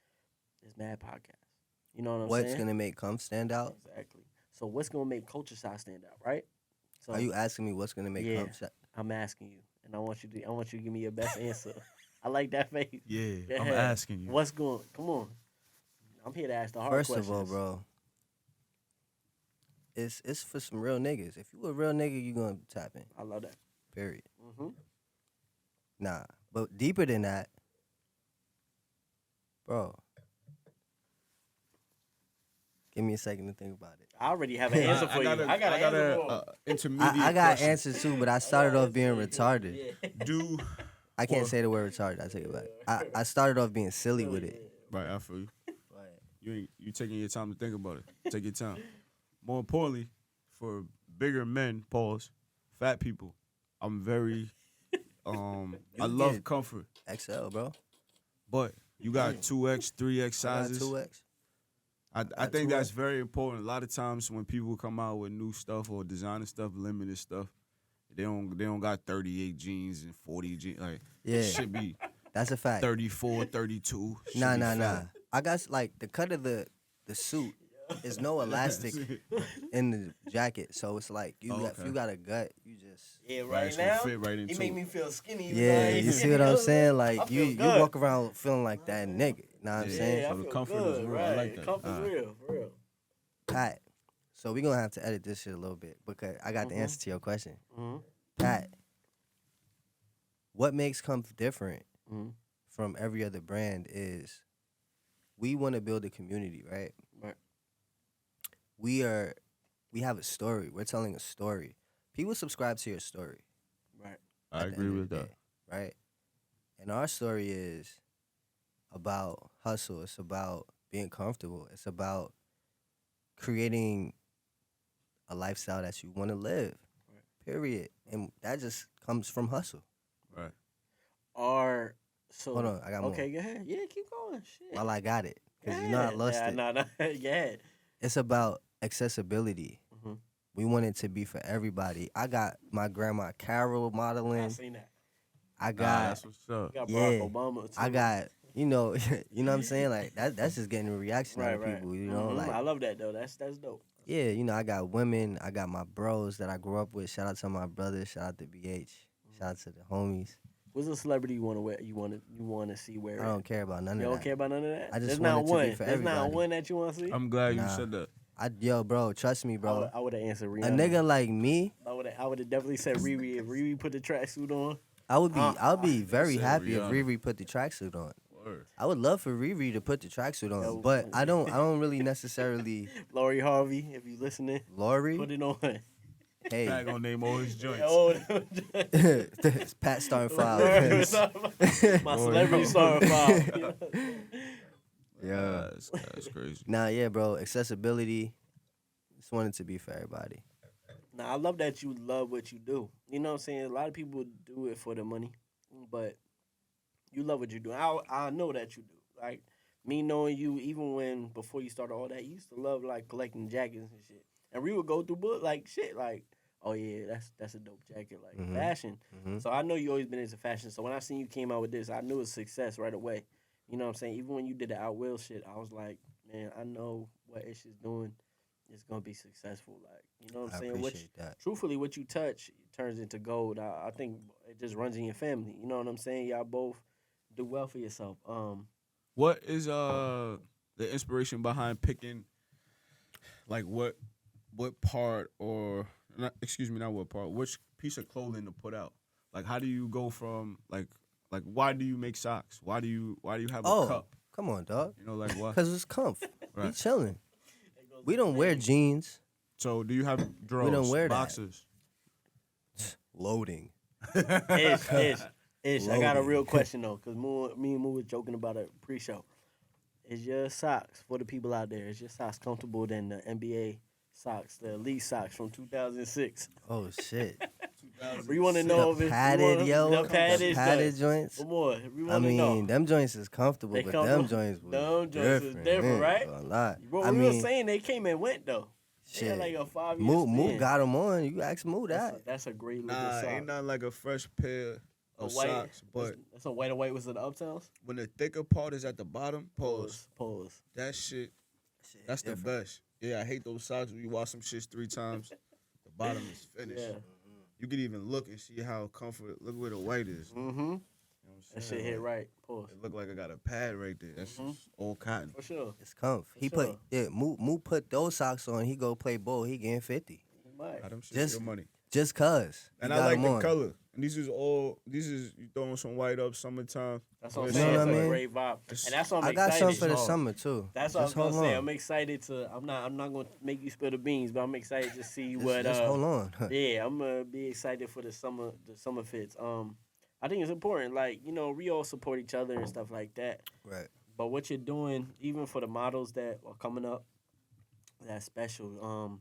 is mad podcast. You know what I'm What's saying? gonna make Comf stand out? Exactly. So what's going to make Culture Side stand out, right? So Are you asking me what's gonna make Yeah. Comf stand? I'm asking you, and I want you to give me your best answer. I like that face. Yeah, Go I'm ahead. asking you. What's going? Come on. I'm here to ask the hard First questions. of all, bro, it's for some real niggas. If you a real nigga, you gonna tap in. I love that. Period. hmm Nah, but deeper than that, bro. Give me a second to think about it. I already have an answer for you. I got an answer for you. intermediate. I got question. answers too, but I started off being retarded. Do I can't say the word retarded. I take it back. I started off being silly with it. right. I feel you. You taking your time to think about it. Take your time. More importantly, for bigger men, pause, fat people, I'm very I love get comfort. XL, bro. But you got 2X, 3X I got sizes. 2X. I think that's very important. A lot of times when people come out with new stuff or designer stuff, limited stuff, They don't got 38 jeans and 40 jeans. Like Yeah. it should be That's a fact. 34, 32. Should Nah. be fat. I got like the cut of the suit is no elastic in the jacket, so it's like if you got a gut, you just Yeah, Right, right it's gonna now, fit right into he make it. me feel skinny. even though I yeah. ain't You see skinny, what I'm know saying? I Like feel you good. walk around feeling like that nigga. Know what I'm Yeah. saying? Yeah, So I the feel comfort good, is real. right? I like that. Comfort's real, for real. Pat. So we gonna have to edit this shit a little bit because I got the answer to your question. Mm-hmm. Pat, what makes Comf different Mm-hmm. from every other brand is we want to build a community, right? Right. We have a story. We're telling a story. People subscribe to your story. Right. I at the agree end of with the that. day, right? And our story is about hustle. It's about being comfortable. It's about creating a lifestyle that you want to live. Right. Period. And that just comes from hustle. Right. So Hold on, I got more. Okay, go ahead. Yeah, keep going. Shit. While I got it, because Go you know I ahead. lost it. No, yeah. It's about accessibility. Mm-hmm. We want it to be for everybody. I got my grandma Carol I modeling. seen that. I Nah, got that's what's up. You got Yeah. Barack Obama too. I got you know you know what I'm saying, like that's just getting a reaction out of right. people. You know, Mhm. like I love that though. That's dope. yeah, you know I got women. I got my bros that I grew up with. Shout out to my brothers. Shout out to BH. Shout out to the homies. What's a celebrity you want to wear? You want to see wear? I don't care about none You of don't that. care about none of that. I just There's want not it to be one. for There's not everybody. one that you want to see. I'm glad Nah. you said that. Yo, bro, trust me, bro. I would have answered A Rihanna. nigga like me, I would have definitely said Riri. If Riri put the tracksuit on, I'll be very said happy if Rihanna. Riri put the tracksuit on. Word. I would love for Riri to put the tracksuit on, Yo. but I don't really necessarily. Lori Harvey, if you listening, Lori, put it on. hey, Pat gonna name all his joints. Oh, Pat starting five. My celebrity starting five. Yeah. That's crazy. Nah, yeah, bro. Accessibility. Just want it to be for everybody. Now I love that you love what you do. You know what I'm saying? A lot of people do it for the money, but you love what you do. I know that you do. Like me knowing you, even when before you started all that, you used to love like collecting jackets and shit. And we would go through like shit, like, oh yeah, that's a dope jacket, like Mhm. fashion. Mhm. So I know you always been into fashion. So when I seen you came out with this, I knew it was success right away. You know what I'm saying? Even when you did the Out Will shit, I was like, man, I know what Ish is doing is gonna be successful. Like, you know what I'm I saying? appreciate that. Truthfully, what you touch turns into gold. I think it just runs in your family. You know what I'm saying? Y'all both do well for yourself. What is the inspiration behind picking, like what part or not, excuse me, not what part, which piece of clothing to put out? Like how do you go from like why do you make socks? Why do you have a cup? Come on, dog. You know, like what? Cause it's comf. We Right. chilling. We don't wear jeans. So do you have drawers, don't wear that. boxers? Loading. Ish. I got a Loading. real question though, cause me and Moo was joking about it pre-show. Is your socks for the people out there? Is your socks comfortable than the NBA socks, the elite socks from 2006? Oh shit. We want to know if The it's padded, yo. the padded, padded joints. Come on, we I want to know. mean, them joints is comfortable, They but comfortable. them joints was Them joints is different, right? A lot. Bro, I we were mean, saying they came and went though. They shit. had like a 5-year Moo span. got them on. You ask Moo that. That's a great looking Nah, sock. ain't nothing like a fresh pair A of white- socks, but that's a white and white was in the Uptowns. when the thicker part is at the bottom, pause. That shit, that's the best. Yeah, I hate those socks when you wash some shits 3 times. The bottom is finished. Yeah. You can even look and see how comfort. Look where the white is. Mm-hmm. You know what I'm That saying? shit hit right. Pause. It look like I got a pad right there. That's just old cotton. For sure. It's comf. He sure. put Moo put those socks on. He go play ball. He getting 50. You might. Got them shits Just- your money. Just cause. And He I got like 'em the on. color. And these is you throwing some white up summertime. That's what I'm You saying. know It's what I a mean? great vibe. And that's what I'm I got excited. some for the hard. summer too. That's what I was Just gonna hold say. on. I'm excited to. I'm not gonna make you spill the beans, but I'm excited to see what. Just hold on. Yeah, I'm gonna be excited for the summer fits. I think it's important. Like, you know, we all support each other and stuff like that. Right. But what you're doing, even for the models that are coming up, that's special.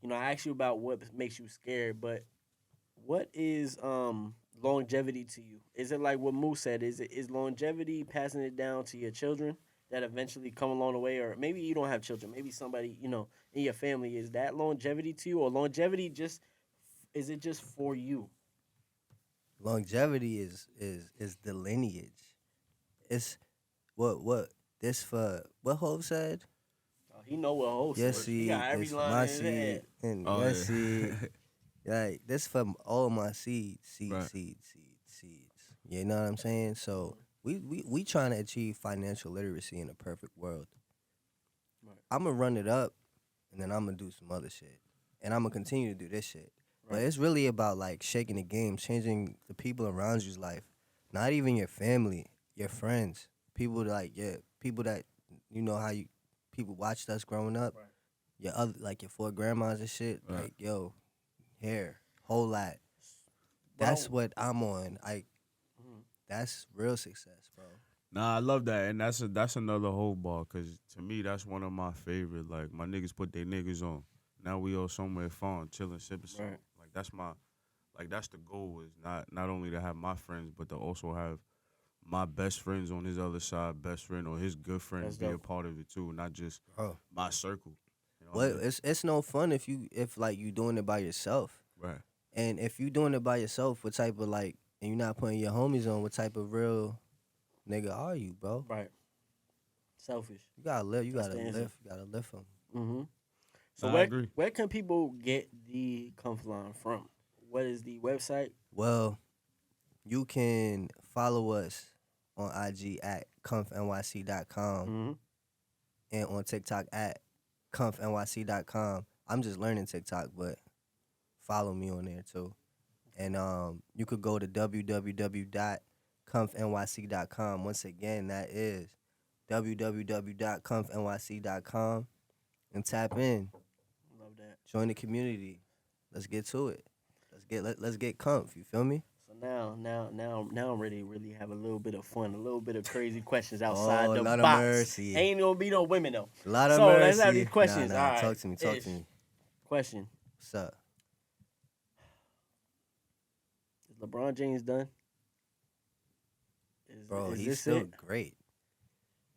You know, I asked you about what makes you scared, but what is longevity to you? Is it like what Moose said? Is longevity passing it down to your children that eventually come along the way, or maybe you don't have children, maybe somebody, you know, in your family? Is that longevity to you, or longevity just is it just for you? Longevity is the lineage. It's what this for what Hov said. He know what host Your is. He seed got every is line my in his seed head. and Oh, your yeah. seed. Like this for all my seeds, Right. seeds. You know what I'm saying? So we trying to achieve financial literacy in a perfect world. Right. I'm gonna run it up, and then I'm gonna do some other shit, and I'm gonna continue to do this shit. But Right. it's really about like shaking the game, changing the people around you's life, not even your family, your friends, people people that you know how you people watched us growing up, Right. your other like your four grandmas and shit. Right. Like yo, hair, whole lot. Bro. That's what I'm on. Mhm. That's real success, bro. Nah, I love that, and that's another whole ball. Cause to me, that's one of my favorite. Like my niggas put their niggas on. Now we all somewhere fun, chilling, sipping something. Right. Like that's the goal. Is not only to have my friends, but to also have my best friends on his other side, best friend or his good friend That's be a dope. part of it too, not just Bro. my circle. You know what I Well, mean? it's no fun if like you doing it by yourself. Right. And if you doing it by yourself, what type of like, and you're not putting your homies on, what type of real nigga are you, bro? Right. Selfish. You gotta live. You That's gotta the answer. live. You gotta live them. Mm-hmm. So Nah, I agree. where can people get the Comf line from? What is the website? Well, you can follow us on IG at comfnyc.com Mm-hmm. and on TikTok at comfnyc.com. I'm just learning TikTok, but follow me on there too. And you could go to www.comfnyc.com. Once again, that is www.comfnyc.com and tap in. Love that. Join the community. Let's get to it. Let's get comf. You feel me? So now I'm ready to really have a little bit of fun, a little bit of crazy questions outside the Lord of box. mercy. Ain't gonna be no women though. A lot of So mercy. let's have these questions. Nah, All right. talk to me. Talk Ish. to me. Question: What's up, Is LeBron James done? bro? Is He's this still it? great.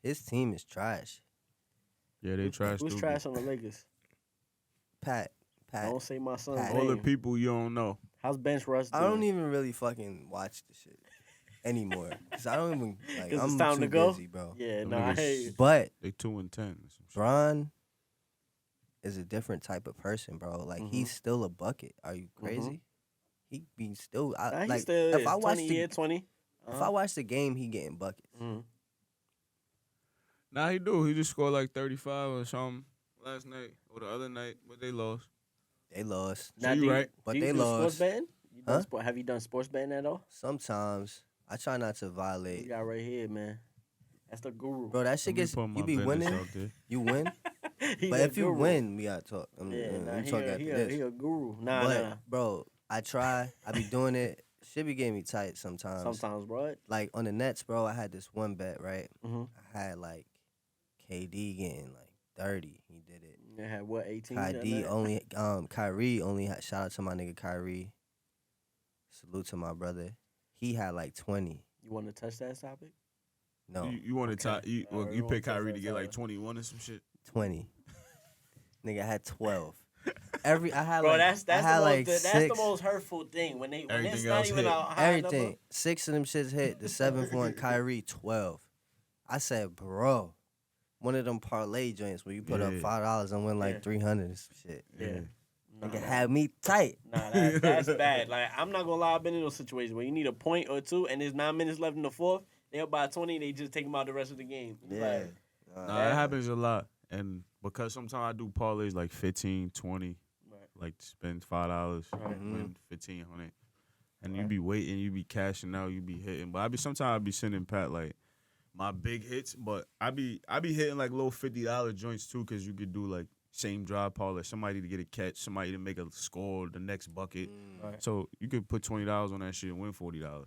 His team is trash. Yeah, they trash Who's too. trash on the Lakers? Pat. Don't say my son's Pat. All the name. people you don't know. How's bench Russ doing? I don't even really fucking watch the shit anymore because I don't even like. 'Cause it's I'm time too to go? busy, bro. Yeah, Them no, I niggas- hate you. But They 2-10. Bron is a different type of person, bro. Like Mhm. he's still a bucket. Are you crazy? He be still. Nah, he like still if is. I watch 20 the year, 20. if I watch the game, he getting buckets. Mhm. Nah, he do. He just scored like 35 or something last night or the other night, but they lost. They lost. Now, you do right. But do you they do sports lost. betting? You done Huh? Have you done sports betting at all? Sometimes I try not to We violate. got right here, man. That's the guru. Bro, that shit Let me gets put my you be business winning. out there. You win. He But a if you guru. win, we gotta talk. Yeah, nah, we he talk a, after he, a, this. he a guru. Nah, but nah. bro, I try. I be doing it. Shit be getting me tight sometimes. Sometimes, bro. Like on the Nets, bro, I had this one bet, right? Mm-hmm. I had like KD getting like 30. He did it. They had what, 18? Kyrie only had, shout out to my nigga Kyrie. Salute to my brother. He had like 20. You want to touch that topic? No, You want to Okay. you, Alright, you we pick won't touch Kyrie that to get like topic. 21 or some shit. 20. Nigga had 12. I had Bro, like that's I the had most like that's six. the most hurtful thing when it's Everything not else even hit. a high Everything. number. 6 of them shits hit. The 7th one, Kyrie, 12. I said, bro, one of them parlay joints where you put up Yeah. $5 and win like Yeah. 300 and some shit. Yeah. Nah, Nigga had me tight. Nah, that's bad. Like, I'm not gonna lie, I've been in those situations where you need a point or two and there's 9 minutes left in the fourth. They're by 20, they just take them out the rest of the game. It's Yeah. like, Nah, it happens a lot. And because sometimes I do parlays like 15, 20, right. like spend $5, Right. win 1,500. And you Right. be waiting, you be cashing out, you be hitting. But sometimes I be sending Pat like my big hits, but I be hitting like little $50 joints too, because you could do like same drive parlay, somebody to get a catch, somebody to make a score, the next bucket. Right. So you could put $20 on that shit and win $40.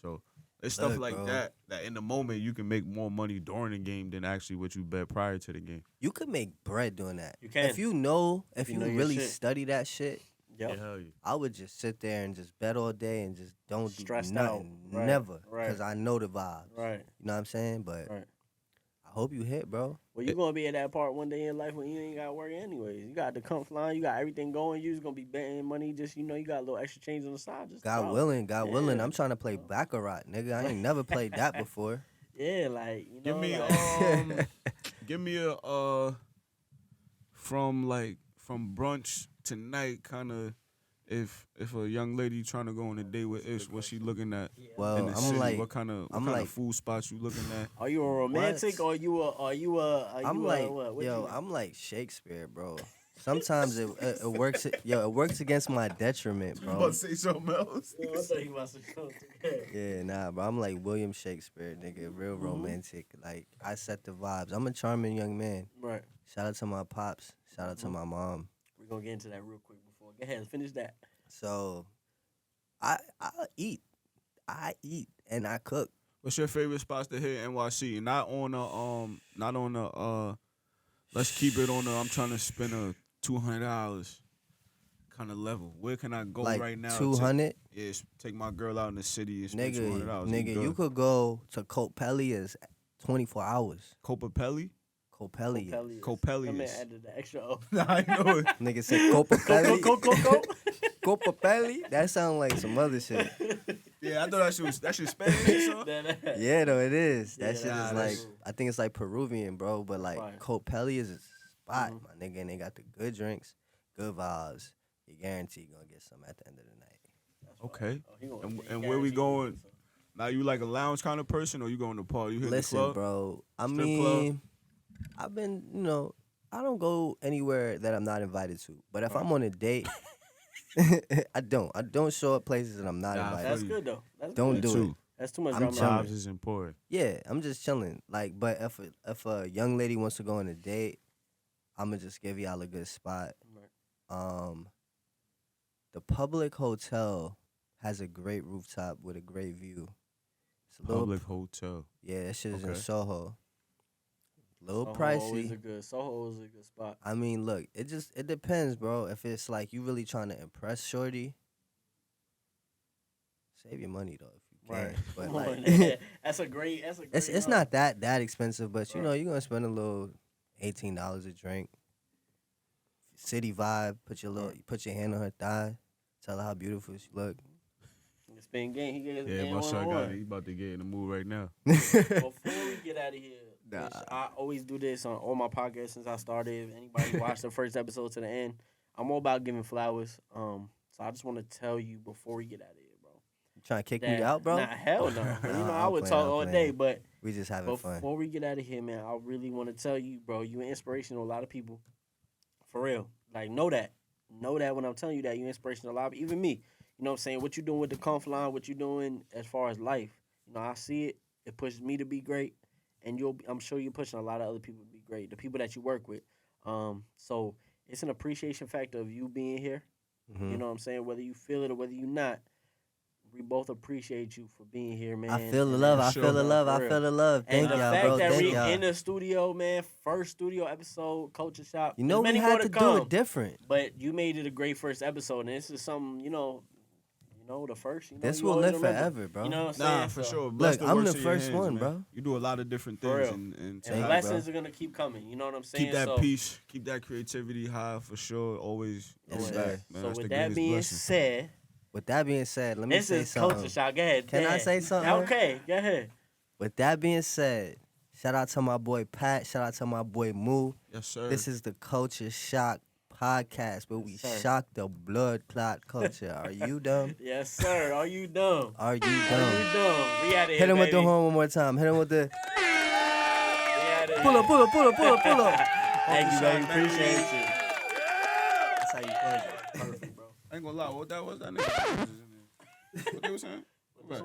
So it's stuff Look, like bro. that in the moment you can make more money during the game than actually what you bet prior to the game. You could make bread doing that. You can. If you know, If if you you know your really shit. study that shit, Yep. Yeah, hell yeah. I would just sit there and just bet all day and just don't do Stressed nothing. out. Right. Never. Right. Because I know the vibes. Right. You know what I'm saying? But Right. I hope you hit, bro. Well, you're gonna be at that part one day in life when you ain't got work anyways. You got the Comf line, you got everything going. You just gonna be betting money. Just you got a little extra change on the side. Just God throw. willing, God willing. Yeah. I'm trying to play baccarat, nigga. I ain't never played that before. Yeah, like Give me like, give me a from brunch to night kind of. If a young lady trying to go on a date with Ish, what she looking at in Well, the I'm city? like, What kind I'm of like, food spots you looking at? are you a romantic What? or I'm like, what? What yo, you I'm like Shakespeare, bro. Sometimes it works. Yo, it works against my detriment, bro. say something else? I thought you about to say something. Yeah, nah, bro. I'm like William Shakespeare, nigga. Real romantic. Like I set the vibes. I'm a charming young man. Right. Shout out to my pops. Shout out to my mom. We're gonna get into that real quick before. Go ahead, finish that. So, I eat, and I cook. What's your favorite spots to hit in NYC? Not on let's keep it on the I'm trying to spend $200 kind of level. Where can I go Like right now? 200. Yes, take my girl out in the city and spend $200. Nigga, you could go to Copelius 24 hours. Copapelli? Copelius. Copelius. That man added the extra O. I know it. Nigga said Copapelli. Go. Copapelli? That sound like some other shit. Yeah, I thought that shit Spanish, son. Yeah, though, it is. That Yeah, shit nah, is that's like, true. I think it's like Peruvian, bro. But like, Fire. Copelius is a spot, my nigga. And they got the good drinks, good vibes. You guarantee you're going to get some at the end of the night. Okay. Oh, And where we going? Now, you like a lounge kind of person or you going to party? You hit Listen, the club? bro. I Strip mean, I've been, I don't go anywhere that I'm not invited to. But if I'm on a date, I don't show up places that I'm not Nah, invited. That's you. good though. That's Don't good. do too. it. That's too much I'm drama. chilling. Vibes is important. Yeah, I'm just chilling. Like, but if a young lady wants to go on a date, I'ma just give y'all a good spot. Right. The public hotel has a great rooftop with a great view. It's a Public hotel. Yeah, that shit is in Okay. Soho. Little Soho pricey. Soho is a good spot. I mean, look, it depends, bro. If it's like you really trying to impress shorty, save your money though if you can. Right. But Come on, like, man. That's a great. it's not that expensive, but you Right. know you're gonna spend a little $18 a drink. City vibe. Put your hand on her thigh. Tell her how beautiful she look. It's been game. He gets Yeah, game my son got it. one-on-one. He about to get in the mood right now. Before we get out of here, Nah. which I always do this on all my podcasts since I started. If anybody watched the first episode to the end, I'm all about giving flowers. So I just want to tell you before we get out of here, bro. You trying to kick that- me out, bro? Nah, hell no. You know, I I'm would playing, talk I'm all playing. day, but We just having fun. before we get out of here, man, I really want to tell you, bro, you inspirational to a lot of people. For real. Like, know that. Know that when I'm telling you that you inspirational to a lot of people. Even me. You know what I'm saying? What you doing with the Comf line, what you doing as far as life. You know, I see it. It pushes me to be great. And I'm sure you're pushing a lot of other people to be great. The people that you work with. So it's an appreciation factor of you being here. Mhm. You know what I'm saying? Whether you feel it or whether you not. We both appreciate you for being here, man. I feel the And love. man, I sure, feel the bro, love. for I real. feel the love. And Thank the y'all, fact bro. that Thank we y'all. in the studio, man, first studio episode, Culture Shop. You know There's we many more had to come, do it different. but you made it a great first episode, and this is something, the first. This you will always live remember. forever, bro. You know what I'm saying? Nah, for So- sure. Bless Look, the I'm works the of your first hands, one, man. bro. You do a lot of different For things, real. and And Thank you, blessings bro. are gonna keep coming. You know what I'm saying? keep that So, peace, keep that creativity high for sure. Always, Yes, always sir. that, man. So That's the with that greatest being blessing. said, With that being said, let me this say is something. Culture Shop. Go ahead. Can go I ahead. say something? Okay, go ahead. With that being said, shout out to my boy Pat. Shout out to my boy Moo. Yes, sir. This is the Culture Shock podcast where we Yes, sir. shock the blood clot culture. Are you dumb? Yes, sir. Are you dumb? Are you Are you dumb? dumb? We out of here, Hit him with the baby. horn one more time. Hit him with the We outta pull here. up, pull up, pull up, pull up, pull up. Thank you, baby. Shot, Appreciate baby. you. That's how you close it. Perfect, bro. I ain't gonna lie. What that was, that nigga. What they was saying? What?